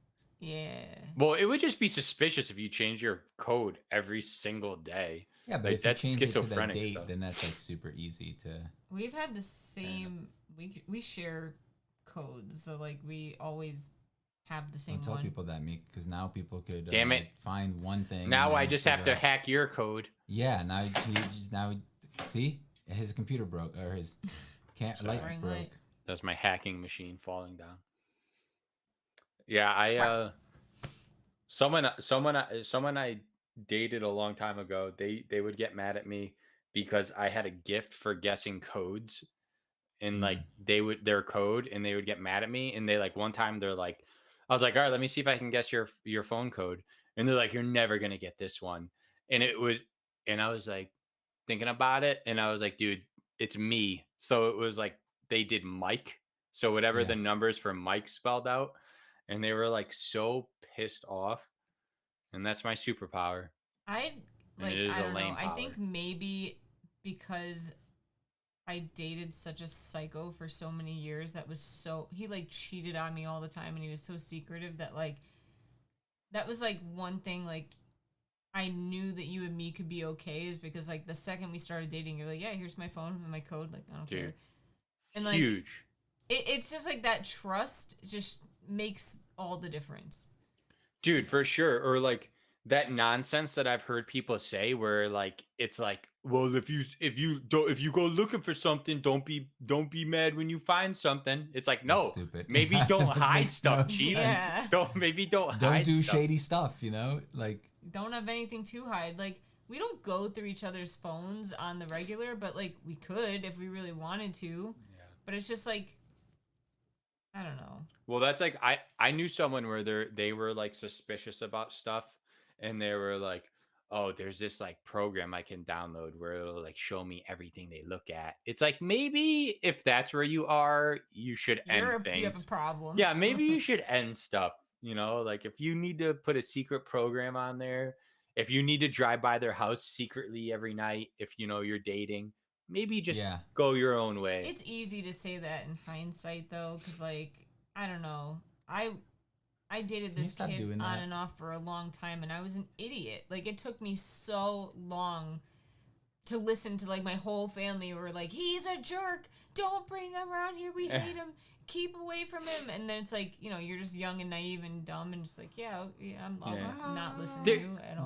Yeah. Well, it would just be suspicious if you change your code every single day. Yeah, but like, if you change it to the date, stuff. then that's like super easy to. We've had the same. We share codes, so like we always have the same Don't tell one. people that, Meek, because now people could Damn it. find one thing. Now I just have to hack your code. Yeah, now see, his computer broke or his light broke. That's my hacking machine falling down. Yeah, someone I dated a long time ago, they would get mad at me because I had a gift for guessing codes, and like their code, and they would get mad at me. And they like one time they're like, I was like, all right, let me see if I can guess your phone code. And they're like, you're never gonna get this one. And I was like thinking about it, and I was like, dude, it's me. So it was like they did Mike. So whatever the numbers for Mike spelled out, and they were like so pissed off. And that's my superpower. I don't know. I think maybe because I dated such a psycho for so many years he like cheated on me all the time, and he was so secretive that like that was like one thing like I knew that you and me could be okay is because like the second we started dating, you're like, yeah, here's my phone and my code, like I don't care. And like huge. It's just like that trust just makes all the difference. Dude, for sure. Or like that nonsense that I've heard people say where like it's like, well, if you go looking for something, don't be mad when you find something. It's like, no, stupid. Maybe don't hide stuff, Chief. Yeah. Don't hide do stuff. shady stuff, you know? Like don't have anything to hide. Like we don't go through each other's phones on the regular, but like we could if we really wanted to. Yeah. But it's just like I don't know. Well, that's like I knew someone where they were like suspicious about stuff, and they were like, oh, there's this like program I can download where it'll like show me everything they look at. It's like, maybe if that's where you are, you should end things. You have a problem. Yeah, maybe you should end stuff. You know, like if you need to put a secret program on there, if you need to drive by their house secretly every night, if you know you're dating, maybe just go your own way. It's easy to say that in hindsight, though, because, like, I don't know. I dated this kid on and off for a long time, and I was an idiot. Like, it took me so long to listen to, like, my whole family were like, he's a jerk. Don't bring him around here. We hate him. Keep away from him. And then it's like, you know, you're just young and naive and dumb and just like, I'm not listening to you at all.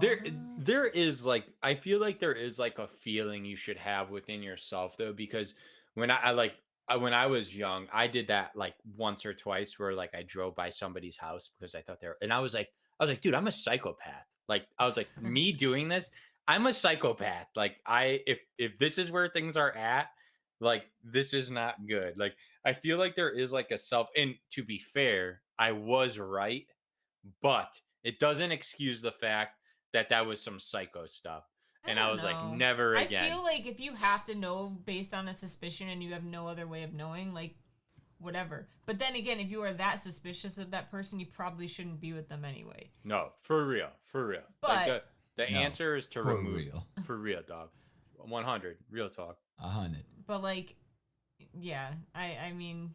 There is like, I feel like there is like a feeling you should have within yourself though, because when when I was young, I did that like once or twice where like I drove by somebody's house because I thought and I was like, dude, I'm a psychopath. Like, I was like, me doing this, I'm a psychopath. Like if this is where things are at, like, this is not good. Like, I feel like there is like a and to be fair, I was right, but it doesn't excuse the fact that was some psycho stuff. And I was like, never again. I feel like if you have to know based on a suspicion and you have no other way of knowing, like, whatever. But then again, if you are that suspicious of that person, you probably shouldn't be with them anyway. No, for real. But like the answer is to remove. Real. For real, dog. 100. Real talk. 100. But like, yeah, I mean,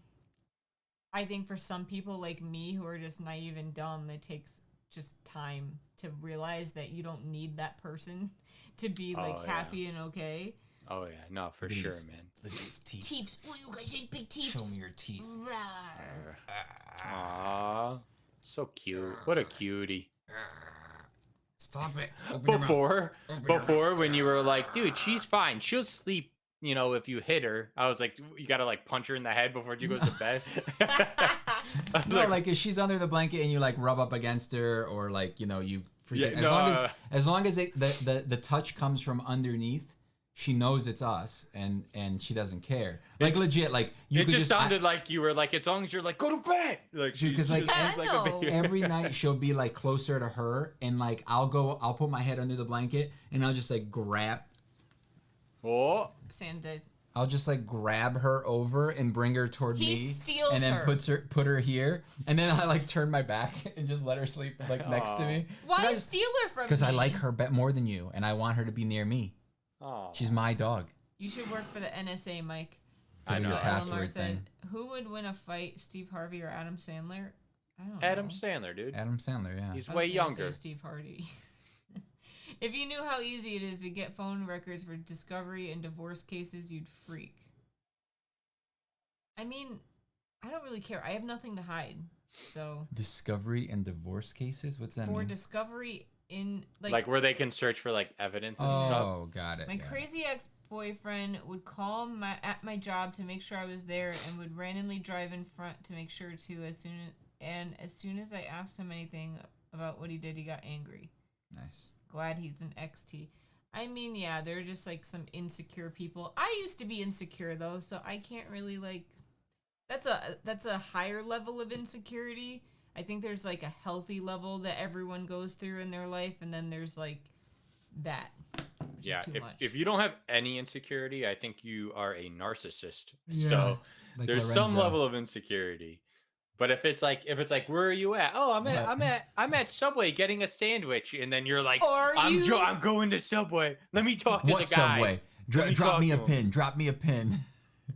I think for some people like me who are just naive and dumb, it takes just time to realize that you don't need that person to be like happy and okay. Oh yeah, no, for sure, man. Look at his teeth. Teeps. Oh, you guys have big teeth. Show me your teeth. Aww, so cute. What a cutie. Stop it. Before when you were like, dude, she's fine. She'll sleep, you know, if you hit her. I was like, you gotta like punch her in the head before she goes to bed. No, like if she's under the blanket and you like rub up against her, or like, you know, you forget. As long as the touch comes from underneath, she knows it's us, and she doesn't care. Like legit, like you. It just sounded like you were like, as long as you're like, go to bed. Like because like every night she'll be like closer to her, and like I'll put my head under the blanket, and I'll just like grab. Oh. I'll just like grab her over and bring her toward me, and then put her here, and then I like turn my back and just let her sleep like next to me. Why steal her from me? Because I like her more than you, and I want her to be near me. Oh. She's my dog. You should work for the NSA, Mike. I know. Password thing. Who would win a fight, Steve Harvey or Adam Sandler? I don't know. Adam Sandler, dude. Adam Sandler, yeah. He's way younger. Steve Hardy. If you knew how easy it is to get phone records for discovery and divorce cases, you'd freak. I mean, I don't really care. I have nothing to hide. So discovery and divorce cases? What's that mean? For discovery in like where they can search for like evidence and stuff. Oh, got it. My crazy ex-boyfriend would call at my job to make sure I was there, and would randomly drive in front to make sure to as soon as I asked him anything about what he did, he got angry. Nice. Glad he's an XT. I mean, yeah, they're just like some insecure people. I used to be insecure though, so I can't really like. That's a higher level of insecurity. I think there's like a healthy level that everyone goes through in their life, and then there's like that. Yeah, if you don't have any insecurity, I think you are a narcissist. Yeah, so like there's Lorenzo. some level of insecurity. But if it's like where are you at? Oh, I'm at Subway getting a sandwich, and then you're like, I'm going to Subway. Let me talk to the guy. Subway? Drop me a pin. Drop me a pin.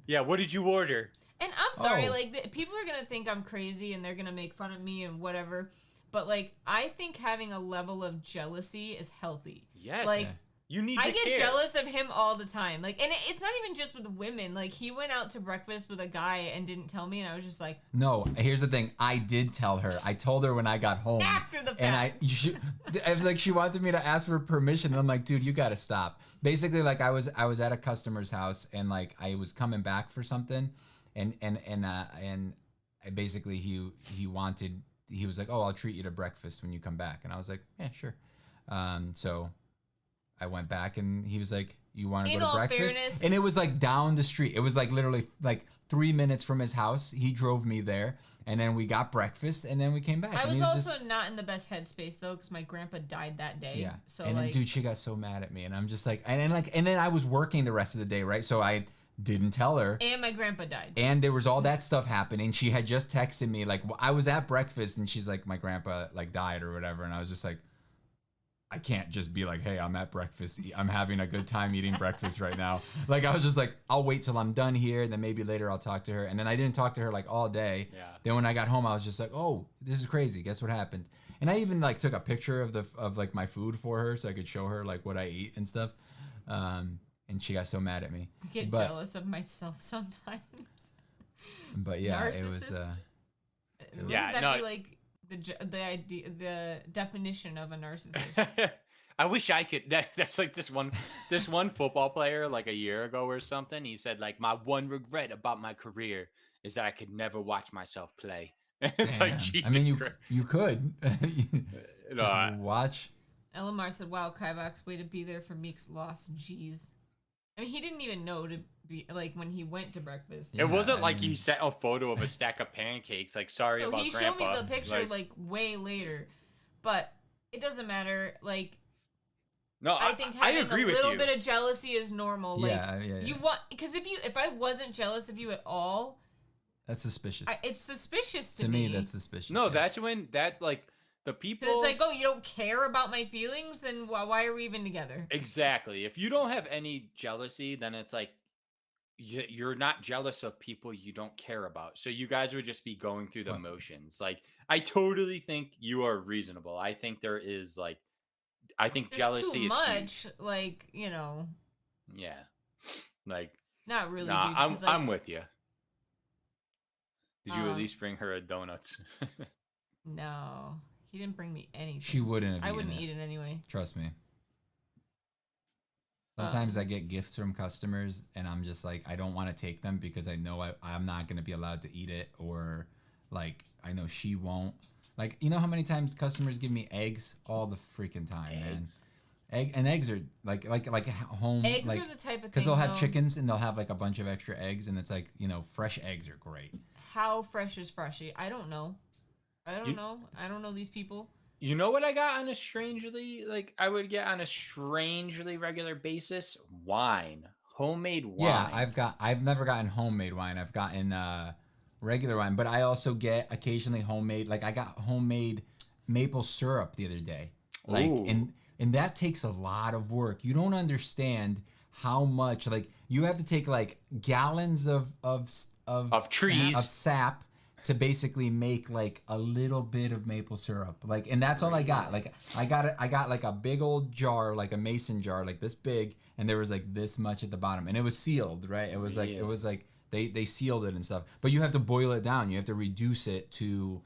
Yeah, what did you order? And I'm sorry, like people are gonna think I'm crazy, and they're gonna make fun of me and whatever. But like, I think having a level of jealousy is healthy. Yes. Like. You need I get jealous of him all the time. Like, and it's not even just with women. Like, he went out to breakfast with a guy and didn't tell me, and I was just like, no, here's the thing. I did tell her. I told her when I got home. After the fact. And I was like, she wanted me to ask for permission, and I'm like, dude, you got to stop. Basically, like I was at a customer's house, and like I was coming back for something, and basically he was like, oh, I'll treat you to breakfast when you come back, and I was like, yeah, sure. So I went back, and he was like, you want to go to breakfast? Fairness, and it was like down the street. It was like literally like 3 minutes from his house. He drove me there, and then we got breakfast, and then we came back. I was also not in the best headspace though, because my grandpa died that day. Yeah. So and then, dude, she got so mad at me, and I'm just like, and then I was working the rest of the day, right? So I didn't tell her. And my grandpa died. And there was all that stuff happening. She had just texted me, like, I was at breakfast, and she's like, my grandpa like died or whatever, and I was just like, I can't just be like, hey, I'm at breakfast. I'm having a good time eating breakfast right now. Like, I was just like, I'll wait till I'm done here, and then maybe later I'll talk to her. And then I didn't talk to her like all day. Yeah. Then when I got home, I was just like, oh, this is crazy. Guess what happened? And I even like took a picture of like my food for her so I could show her like what I eat and stuff. And she got so mad at me. I get jealous of myself sometimes. But yeah, Narcissist? it was. Wouldn't that be like the definition of a narcissist? I wish I could. That's like this one football player like a year ago or something. He said like, my one regret about my career is that I could never watch myself play. It's like, Jesus. I mean, you could just watch. Elamar said, "Wow, Kivox, way to be there for Meek's loss." Jeez. I mean, he didn't even know to be like when he went to breakfast. It wasn't like he sent a photo of a stack of pancakes. Like, sorry about he Grandpa. He showed me the picture like way later, but it doesn't matter. Like, no, I think having a little bit of jealousy is normal. Like, you want, because if I wasn't jealous of you at all, that's suspicious. It's suspicious to me. That's suspicious. No, that's when that's like. The people. It's like, oh, you don't care about my feelings? Then why are we even together? Exactly. If you don't have any jealousy, then it's like you're not jealous of people you don't care about. So you guys would just be going through the motions. Like, I totally think you are reasonable. I think there is like, I think There's jealousy too is much, huge. like, you know. Yeah. Like, not really, nah, dude. I'm with you. Did you at Um, least bring her donuts? no, he didn't bring me anything. She wouldn't have I eaten wouldn't it. eat it anyway. Trust me. Sometimes I get gifts from customers and I'm just like, I don't want to take them because I know I'm not going to be allowed to eat it, or like, I know she won't. Like, you know how many times customers give me eggs? All the freaking time, man. Eggs are like home. Eggs like, are the type of thing, because they'll have chickens and they'll have like a bunch of extra eggs, and it's like, fresh eggs are great. How fresh is freshy? I don't know. I don't know these people. You know what I got on a strangely, like, I would get on a strangely regular basis? Wine. Homemade wine. Yeah, I've never gotten homemade wine. I've gotten regular wine, but I also get occasionally homemade. Like, I got homemade maple syrup the other day. Like, Ooh. and that takes a lot of work. You don't understand how much, like, you have to take like gallons of trees of sap to basically make like a little bit of maple syrup. Like, and that's all I got. Like, I got like a big old jar, like a mason jar, like this big, and there was like this much at the bottom, and it was sealed, right? It was like they sealed it and stuff. But you have to boil it down. You have to reduce it to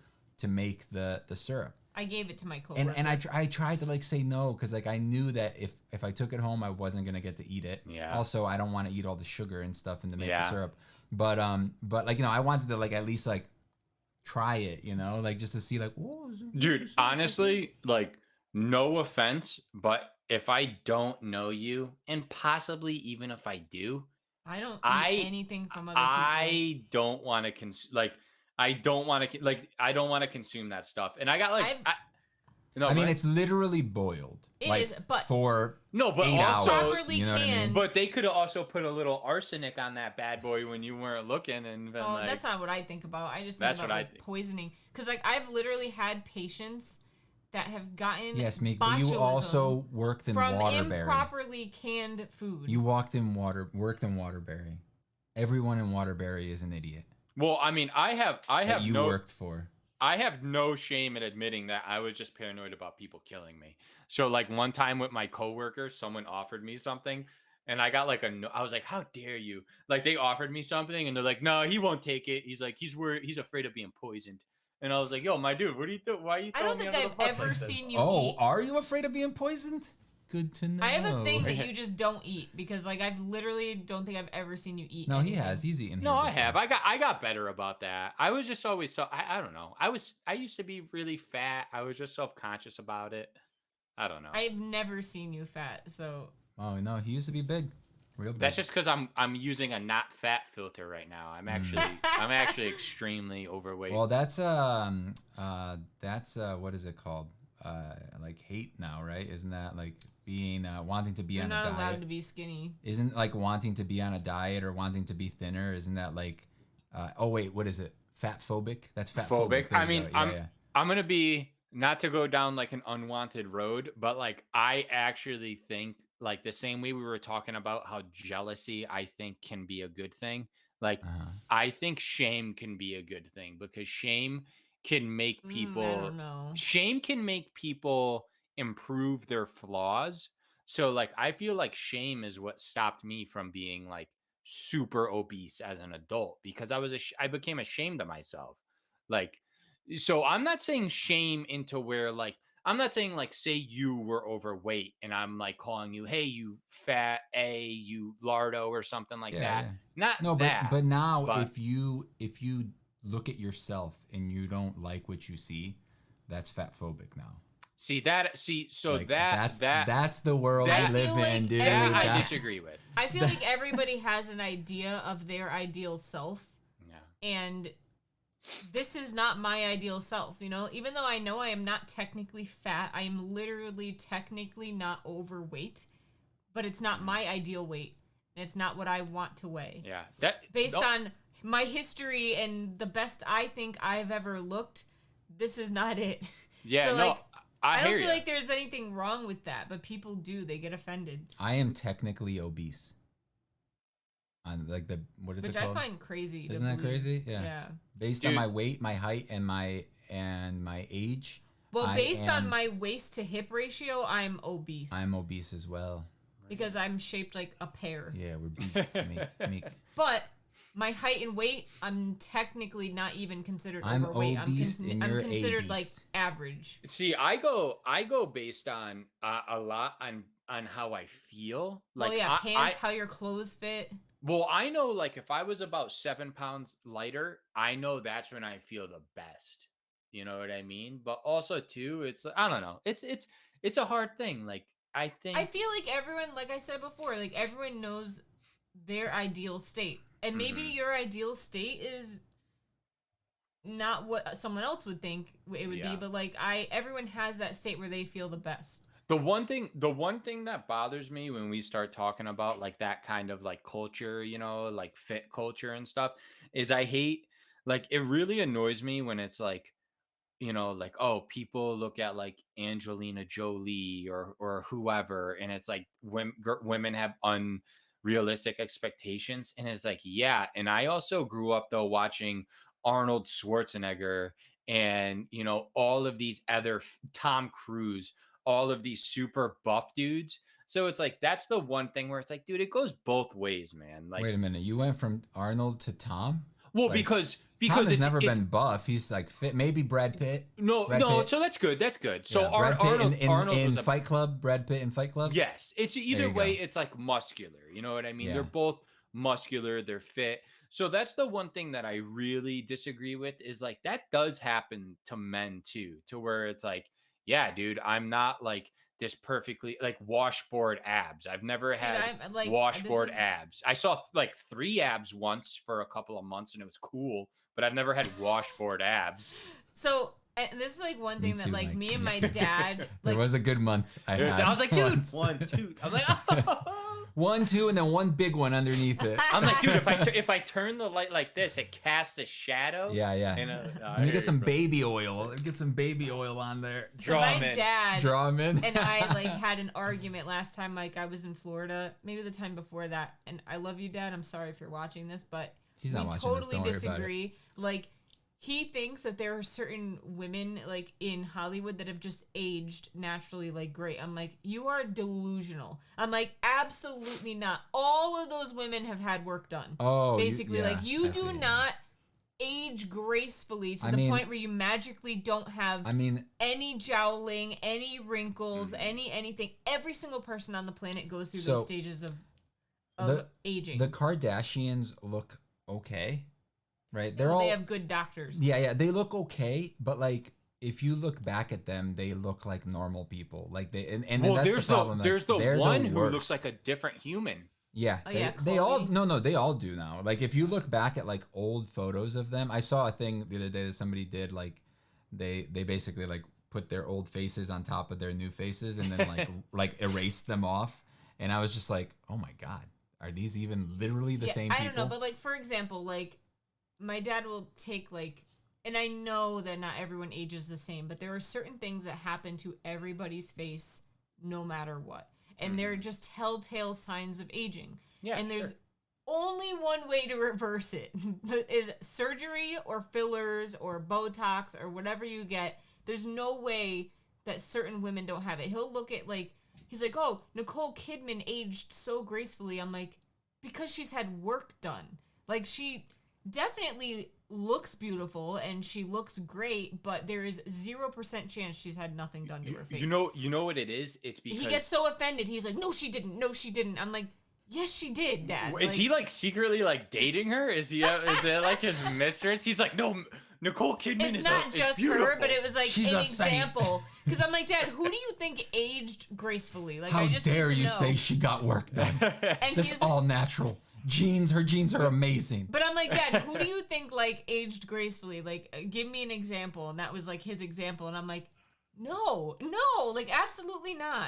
make the syrup. I gave it to my coworker. And I tried to like say no, because like I knew that if I took it home I wasn't gonna get to eat it. Yeah. Also, I don't want to eat all the sugar and stuff in the maple syrup. But like, I wanted to like at least like try it, like just to see like, whoa. Dude, honestly, like, no offense, but if I don't know you, and possibly even if I do, I don't eat anything from other people. I don't want to I don't want to consume that stuff. And I got like, I mean, it's literally boiled. It like, is, but for but 8 also hours, properly you know what I mean? But they could have also put a little arsenic on that bad boy when you weren't looking, and been like, that's not what I think about. I just think about like poisoning, because like I've literally had patients that have gotten but you also worked in from Waterbury. Improperly canned food. You worked in Waterbury. Everyone in Waterbury is an idiot. Well, I mean, I have worked for. I have no shame in admitting that I was just paranoid about people killing me. So like one time with my coworkers, someone offered me something, and I got like I was like, how dare you? Like, they offered me something and they're like, no, he won't take it. He's like, he's worried, he's afraid of being poisoned. And I was like, yo, my dude, what do you do? Why are you throwing me under the bus? I don't think I've ever seen you eat. Oh, are you afraid of being poisoned? Good to know. I have a thing that you just don't eat, because like I've literally don't think I've ever seen you eat. No, anything. he has. He's eaten. No, I have. I got better about that. I was just always I don't know. I used to be really fat. I was just self-conscious about it. I don't know. I've never seen you fat, so. Oh no, he used to be big. Real big. That's just because I'm using a not fat filter right now. I'm actually extremely overweight. Well, that's what is it called? Like hate now, right? Isn't that like being wanting to be on a diet? You're not allowed to be skinny. Isn't like wanting to be on a diet or wanting to be thinner? Isn't that like? Oh wait, what is it? Fat phobic? That's fat phobic. I mean, I'm gonna be, not to go down like an unwanted road, but like I actually think, like, the same way we were talking about how jealousy, I think, can be a good thing. Like, I think shame can be a good thing, because shame can make people. I don't know. Shame can make people improve their flaws. So, like, I feel like shame is what stopped me from being like super obese as an adult, because I became ashamed of myself. Like, so I'm not saying shame into where, like, I'm not saying, like, say you were overweight and I'm like calling you, hey, you fat you lardo or something like that. Yeah. But now if you look at yourself and you don't like what you see, that's fat phobic now. That's the world I live in, dude. I disagree with. I feel like everybody has an idea of their ideal self. Yeah. And this is not my ideal self, even though I know I am not technically fat, I am literally technically not overweight, but it's not my ideal weight, and it's not what I want to weigh. Yeah. Based on my history and the best I think I've ever looked, this is not it. Yeah, so, like, I don't feel you. like there's anything wrong with that, but people do. They get offended. I am technically obese. on like what is Which it called? I find crazy. Isn't that crazy? Yeah. Based on my weight, my height, and my age. Well, based on my waist to hip ratio, I'm obese. I'm obese as well. Because I'm shaped like a pear. Yeah, we're beasts, Meek. But my height and weight, I'm technically not even considered overweight. Obese I'm considered like average. See, I go based on a lot on how I feel. Like, pants, how your clothes fit. Well, I know, like, if I was about 7 pounds lighter, I know that's when I feel the best. You know what I mean? But also too, it's I don't know. It's a hard thing. Like, I feel like everyone, like I said before, like everyone knows their ideal state. And maybe your ideal state is not what someone else would think it would be, but like everyone has that state where they feel the best. The one thing that bothers me when we start talking about like that kind of like culture, you know, like fit culture and stuff, is I hate, like, it really annoys me when it's like, you know, like, oh, people look at like Angelina Jolie or whoever, and it's like women have unrealistic expectations, and it's like, yeah. And I also grew up though watching Arnold Schwarzenegger and, you know, all of these other Tom Cruise, all of these super buff dudes. So it's like, that's the one thing where it's like, dude, it goes both ways, man. Like, wait a minute, you went from Arnold to Tom? Well, like, because Tom has never been buff. He's like fit. Maybe Brad Pitt. No. So that's good. That's good. So Brad Pitt Arnold in Fight Club. Brad Pitt in Fight Club. Yes, it's either way. It's like muscular. You know what I mean? Yeah. They're both muscular. They're fit. So that's the one thing that I really disagree with, is like that does happen to men too, to where it's like, yeah, dude, I'm not like this perfectly like washboard abs. I've never had washboard abs. I saw like 3 abs once for a couple of months and it was cool, but I've never had washboard abs. So this is like one thing that like me and my dad. Like, there was a good month. I was like, dude, 1, 2. I was like, oh. 1, 2, and then one big one underneath it. I'm like, dude, if I turn the light like this, it casts a shadow. Yeah. And you get some baby oil. Get some baby oil on there. So my dad draw him in. And I like had an argument last time. Like I was in Florida, maybe the time before that. And I love you, Dad. I'm sorry if you're watching this, but he's not watching totally this. Don't disagree. Worry about it. Like, he thinks that there are certain women like in Hollywood that have just aged naturally like great. I'm like, you are delusional. I'm like, absolutely not. All of those women have had work done. Oh, basically, you do not age gracefully to the point where you magically don't have any jowling, any wrinkles, anything. Every single person on the planet goes through those stages of aging. The Kardashians look okay. Right, they have good doctors. Yeah, they look okay, but like if you look back at them, they look like normal people. Like they and that's the problem. There's the one who looks like a different human. Yeah, they all they all do now. Like if you look back at like old photos of them, I saw a thing the other day that somebody did. Like they basically like put their old faces on top of their new faces and then like erased them off. And I was just like, oh my god, are these even literally the same people? I don't know, but like for example, like. My dad will take like, and I know that not everyone ages the same, but there are certain things that happen to everybody's face no matter what. And they're just telltale signs of aging. Yeah, and there's only one way to reverse it is surgery or fillers or Botox or whatever you get. There's no way that certain women don't have it. He'll look at like, he's like, oh, Nicole Kidman aged so gracefully. I'm like, because she's had work done. Like she definitely looks beautiful and she looks great, but there is 0% chance she's had nothing done to her face. You know what it is? It's because he gets so offended. He's like, no, she didn't. I'm like, yes, she did, Dad. Is he like secretly like dating her? Is it like his mistress? He's like, no, Nicole Kidman it's not just her, but it was like an example. Because I'm like, Dad, who do you think aged gracefully? Like, how dare you say she got work done? And that's all natural. Her genes are amazing. But I'm like, Dad, who do you think like aged gracefully? Like, give me an example. And that was like his example. And I'm like, no, like absolutely not.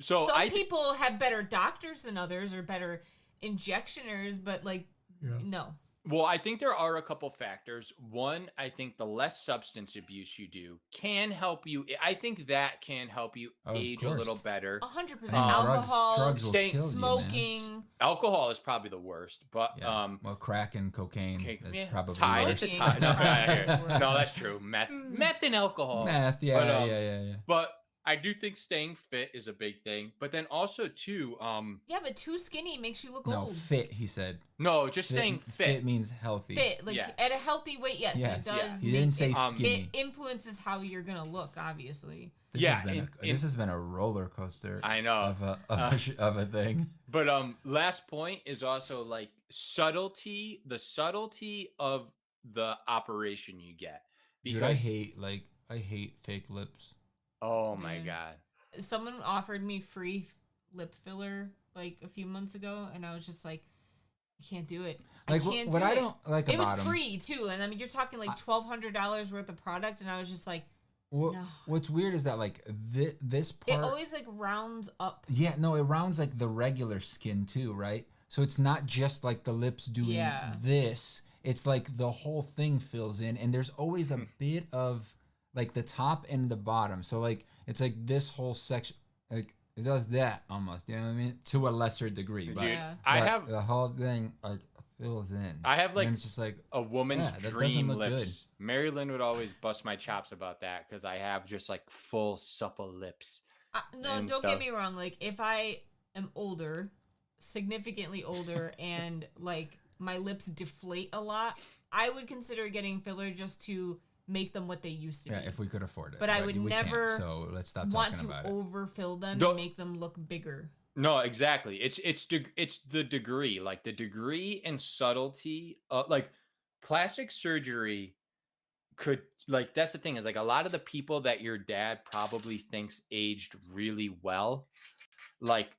So some people have better doctors than others or better injectioners, but like, no. Well, I think there are a couple factors. One, I think the less substance abuse you do can help you. I think that can help you age a little better. 100%. I mean, Alcohol, drugs will kill smoking. you, man. Alcohol is probably the worst, but well, crack and cocaine is probably worse. No, that's true. Meth and alcohol. Meth, yeah. But I do think staying fit is a big thing. But then also too, yeah, but too skinny makes you look old. No, fit. He said. No, just staying fit. Fit means healthy. Fit, like at a healthy weight. Yes, it does. Yeah. He didn't say skinny. It influences how you're gonna look, obviously. This has been a roller coaster. I know of a thing. But last point is also like subtlety. The subtlety of the operation you get. Because dude, I hate fake lips. Oh my god! Someone offered me free lip filler like a few months ago, and I was just like, I can't do it. Like what I don't like about it was free too, and I mean you're talking like $1,200 worth of product, and I was just like, no. What's weird is that like this part, it always like rounds up. Yeah, no, it rounds like the regular skin too, right? So it's not just like the lips doing this. It's like the whole thing fills in, and there's always a bit of like the top and the bottom. So like it's like this whole section, like it does that almost. You know what I mean? To a lesser degree, but, dude, I have the whole thing like fills in. I have like it's just like a woman's dream lips. Good. Mary Lynn would always bust my chops about that because I have just like full supple lips. No, don't get me wrong. Like if I am older, significantly older, and like my lips deflate a lot, I would consider getting filler just to make them what they used to be. Yeah, if we could afford it. But I would never so let's stop want talking to about it. overfill them and make them look bigger. No, exactly. It's the degree, like the degree and subtlety. Like plastic surgery could, like, that's the thing is like a lot of the people that your dad probably thinks aged really well, like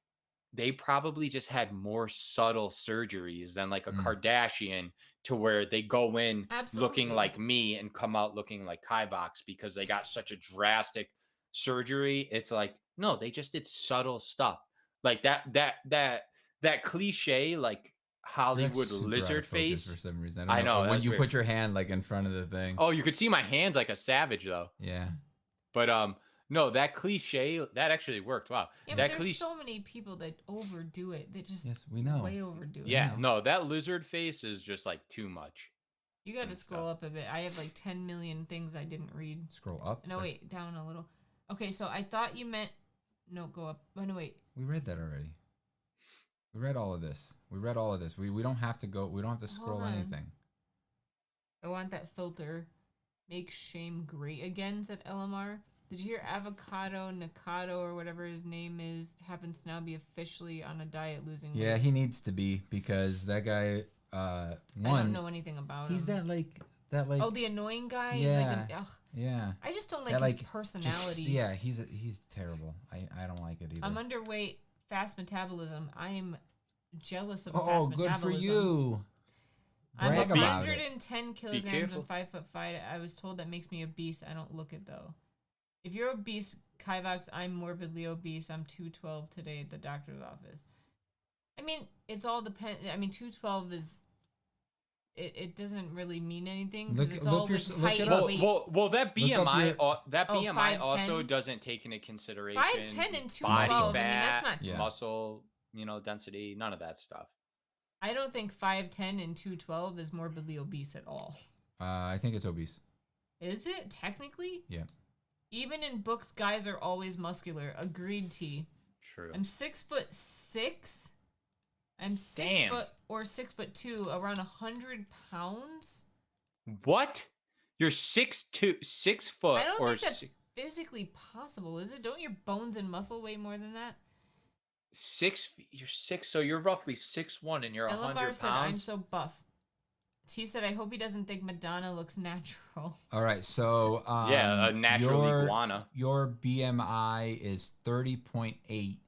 they probably just had more subtle surgeries than like a Kardashian, to where they go in looking like me and come out looking like Kivox because they got such a drastic surgery. It's like, no, they just did subtle stuff. Like that cliche, like Hollywood lizard face. For some reason. I know. When you put your hand like in front of the thing. Oh, you could see my hands like a savage though. Yeah. But no, that cliche, that actually worked. Wow. Yeah, that but there's so many people that overdo it. That just we know. way overdo it. Yeah, no, that lizard face is just like too much. You got to scroll up a bit. I have like 10 million things I didn't read. Scroll up? No, wait, down a little. Okay, so I thought you meant... No, go up. Oh, no, wait. We read that already. We read all of this. We don't have to go... We don't have to scroll anything. I want that filter. Make shame great again, said LMR. Did you hear Avocado Nakado or whatever his name is happens to now be officially on a diet losing weight? Yeah, he needs to be because that guy... I don't know anything about him. He's that like... Oh, the annoying guy? Yeah. He's like yeah. I just don't like his personality. He's terrible. I don't like it either. I'm underweight, fast metabolism. I am jealous of fast metabolism. Oh, good for you. Brag I'm 110 kilograms and 5'5". I was told that makes me obese. I don't look it though. If you're obese, Kivox, I'm morbidly obese. I'm 212 today at the doctor's office. I mean, it's all depend. I mean, 212 is. It doesn't really mean anything. It's all height and weight. Well, that BMI also doesn't take into consideration 5'10" and 212. Body fat, I mean, that's not muscle, density, none of that stuff. I don't think 5'10" and 212 is morbidly obese at all. I think it's obese. Is it technically? Yeah. Even in books, guys are always muscular. Agreed, T. True. I'm 6'6". I'm 6 foot or 6'2", around 100 pounds. What? You're 6'2", 6 foot. I don't think that's physically possible, is it? Don't your bones and muscle weigh more than that? 6 feet. You're 6, so you're roughly 6'1", and you're 100 pounds. Said, I'm so buff. He said, I hope he doesn't think Madonna looks natural. All right, so yeah, a natural iguana. Your BMI is 30.8,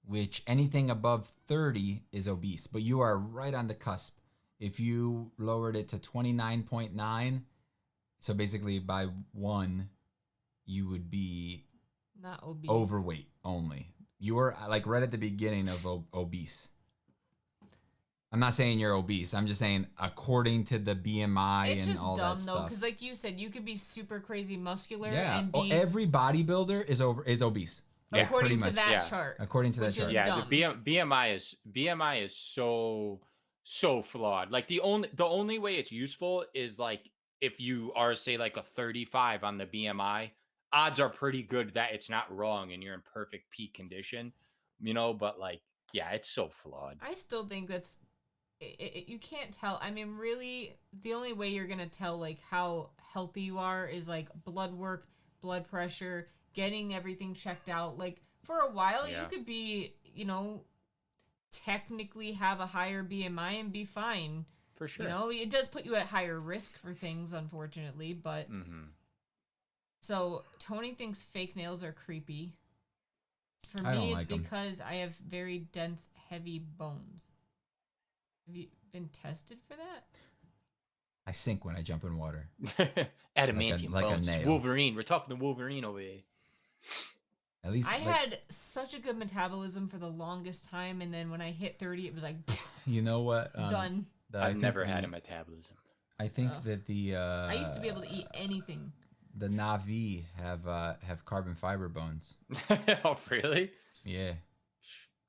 which anything above 30 is obese, but you are right on the cusp. If you lowered it to 29.9, so basically by 1, you would be not obese, overweight only. You were like right at the beginning of obese. I'm not saying you're obese. I'm just saying according to the BMI it's and all that stuff. It's just dumb though, because like you said, you could be super crazy muscular. Yeah. And be every bodybuilder is obese. According to that chart. According to that chart. Yeah, dumb. the BMI is so flawed. Like the only way it's useful is like if you are say like a 35 on the BMI, odds are pretty good that it's not wrong and you're in perfect peak condition, but like yeah, it's so flawed. I still think that's you can't tell. I mean, really, the only way you're gonna tell like how healthy you are is like blood work, blood pressure, getting everything checked out. Like for a while, you could be, technically have a higher BMI and be fine. For sure. It does put you at higher risk for things, unfortunately. But so Tony thinks fake nails are creepy. For me, it's because I have very dense, heavy bones. Have you been tested for that? I sink when I jump in water. Adamantium like bones. a nail. Wolverine. We're talking to Wolverine over here. At least I had such a good metabolism for the longest time, and then when I hit 30, it was like you know what? Done. I've never had a metabolism. I think that the I used to be able to eat anything. The Na'vi have carbon fiber bones. Oh, really? Yeah.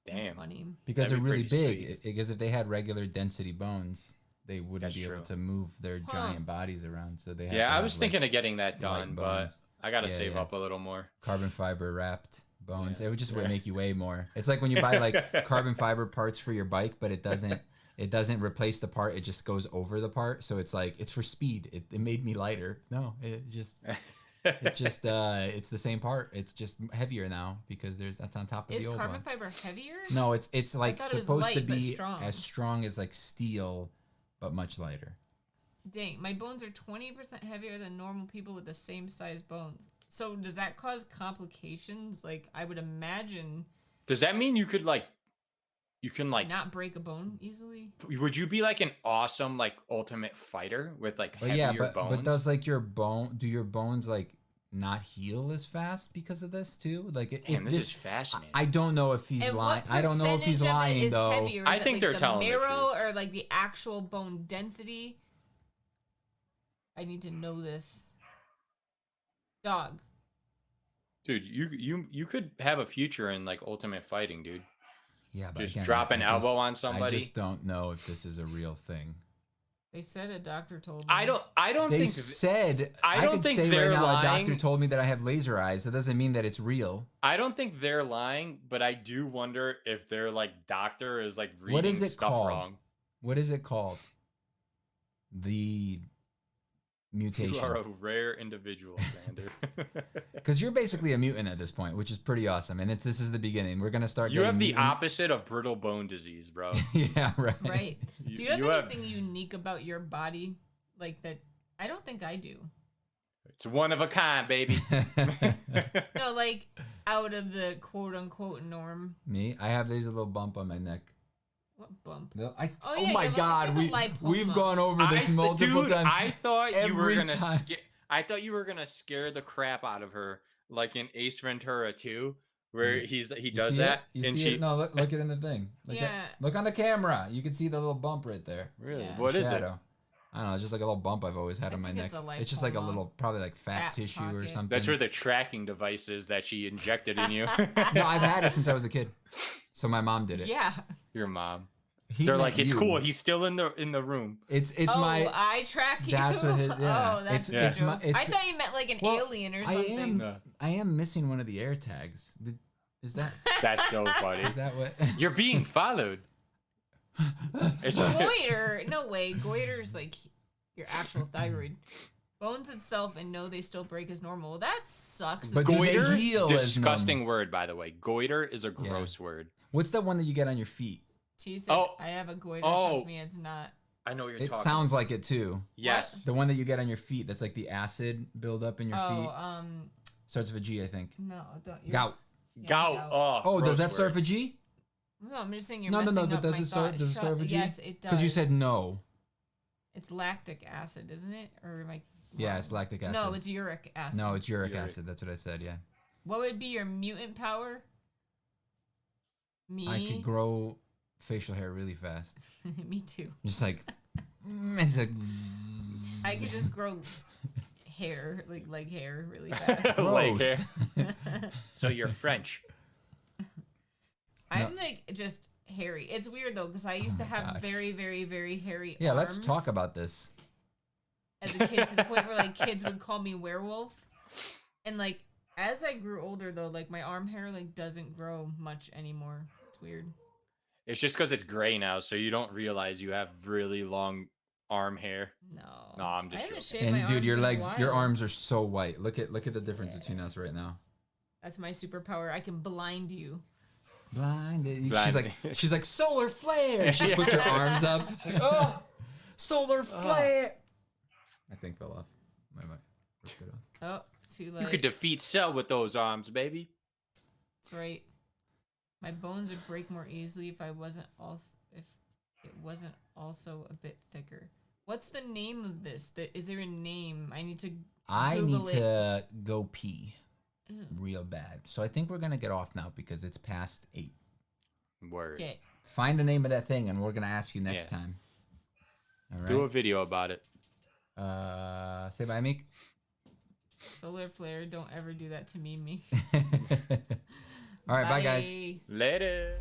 Damn. That's funny. Because they're really big. Because if they had regular density bones, they wouldn't be able to move their giant bodies around. So they have I was thinking of getting that done, but I gotta save up a little more. Carbon fiber wrapped bones. It would just make you weigh more. It's like when you buy like carbon fiber parts for your bike, but it doesn't replace the part. It just goes over the part. So it's like it's for speed. It made me lighter. No, it's the same part. It's just heavier now because that's on top of the old one. Is carbon fiber heavier? No, it's like supposed to be strong. as strong as like steel, but much lighter. Dang, my bones are 20% heavier than normal people with the same size bones. So does that cause complications? Like I would imagine. Does that mean you can not break a bone easily? Would you be like an awesome like ultimate fighter with like heavier bones? But does like your bones like not heal as fast because of this too? Like Damn, this is fascinating. I don't know if he's lying. I don't know if he's lying though. Heavier? I think they're telling the marrow truth. or like the actual bone density. I need to know this. Dog. Dude, you could have a future in like ultimate fighting, dude. Yeah, but just again, drop an elbow on somebody. I just don't know if this is a real thing. They said a doctor told me. I don't they think said I could think say they're right now lying. a doctor told me that I have laser eyes. That doesn't mean that it's real. I don't think they're lying, but I do wonder if their like doctor is like reading what is it stuff called? wrong. What is it called? The mutation. You are a rare individual, Xander. Because you're basically a mutant at this point, which is pretty awesome. And this is the beginning. We're gonna start. You have the opposite of brittle bone disease, bro. Yeah, right. Right. Do you have anything unique about your body, like that? I don't think I do. It's one of a kind, baby. No, like out of the quote unquote norm. Me, I have this little bump on my neck. What bump? Oh my God, we've gone over this multiple times. I thought you were gonna I thought you were gonna scare the crap out of her, like in Ace Ventura 2, where he does that. You see it? No, look it in the thing. Look on the camera. You can see the little bump right there. Really? Yeah. What is it? I don't know. It's just like a little bump I've always had on my neck. It's just like a little, probably like fat tissue pocket. or something. That's where the tracking device is that she injected in you. No, I've had it since I was a kid. So my mom did it. Yeah. Your mom. They're like, it's cool. He's still in the room. It's my. I track you. That's what it. Yeah. Oh, that's it's my. I thought you meant like an alien or something. I am missing one of the air tags. Is that? That's so funny. Is that what? You're being followed. Goiter. No way. Goiter's like your actual thyroid. Bones itself, and no, they still break as normal. That sucks. But goiter, they heal disgusting word, by the way. Goiter is a gross word. What's that one that you get on your feet? She said, I have a goiter. Trust me, it's not. I know what you're talking. It sounds like it too. Yes. The one that you get on your feet. That's like the acid buildup in your feet. Oh, starts with a G, I think. No, don't. Gout. Yeah, gout. Oh, does that start with a G? No, I'm just saying you're No. Does it start with a G? Yes, it does. Because you said no. It's lactic acid, isn't it? Or am I? Yeah, it's lactic acid. No, it's uric acid. No, it's uric acid. That's what I said. Yeah. What would be your mutant power? Me. I could grow facial hair really fast. Me too. Just like, it's like. I could just grow hair, like hair, really fast. Leg hair. So you're French. I'm like just hairy. It's weird though because I used to have very, very, very hairy. Yeah, arms let's talk about this. As a kid, to the point where like kids would call me werewolf, and like as I grew older though, like my arm hair like doesn't grow much anymore. It's weird. It's just because it's gray now, so you don't realize you have really long arm hair. No, I'm just joking. And dude, your legs, your arms are so white. Look at the difference between us right now. That's my superpower. I can blind you. Blinded. She's like solar flare. She puts her arms up. She's like, oh, solar flare. I think fell off. My mic ripped it off. Oh, too late. You could defeat Cell with those arms, baby. That's right. My bones would break more easily if it wasn't also a bit thicker. What's the name of this? Is there a name? I need to go pee. Ew. Real bad. So I think we're gonna get off now because it's past 8. Word. Okay. Find the name of that thing and we're gonna ask you next time. All right. Do a video about it. Say bye, Meek. Solar flare. Don't ever do that to me, Meek. All right, bye guys. Later.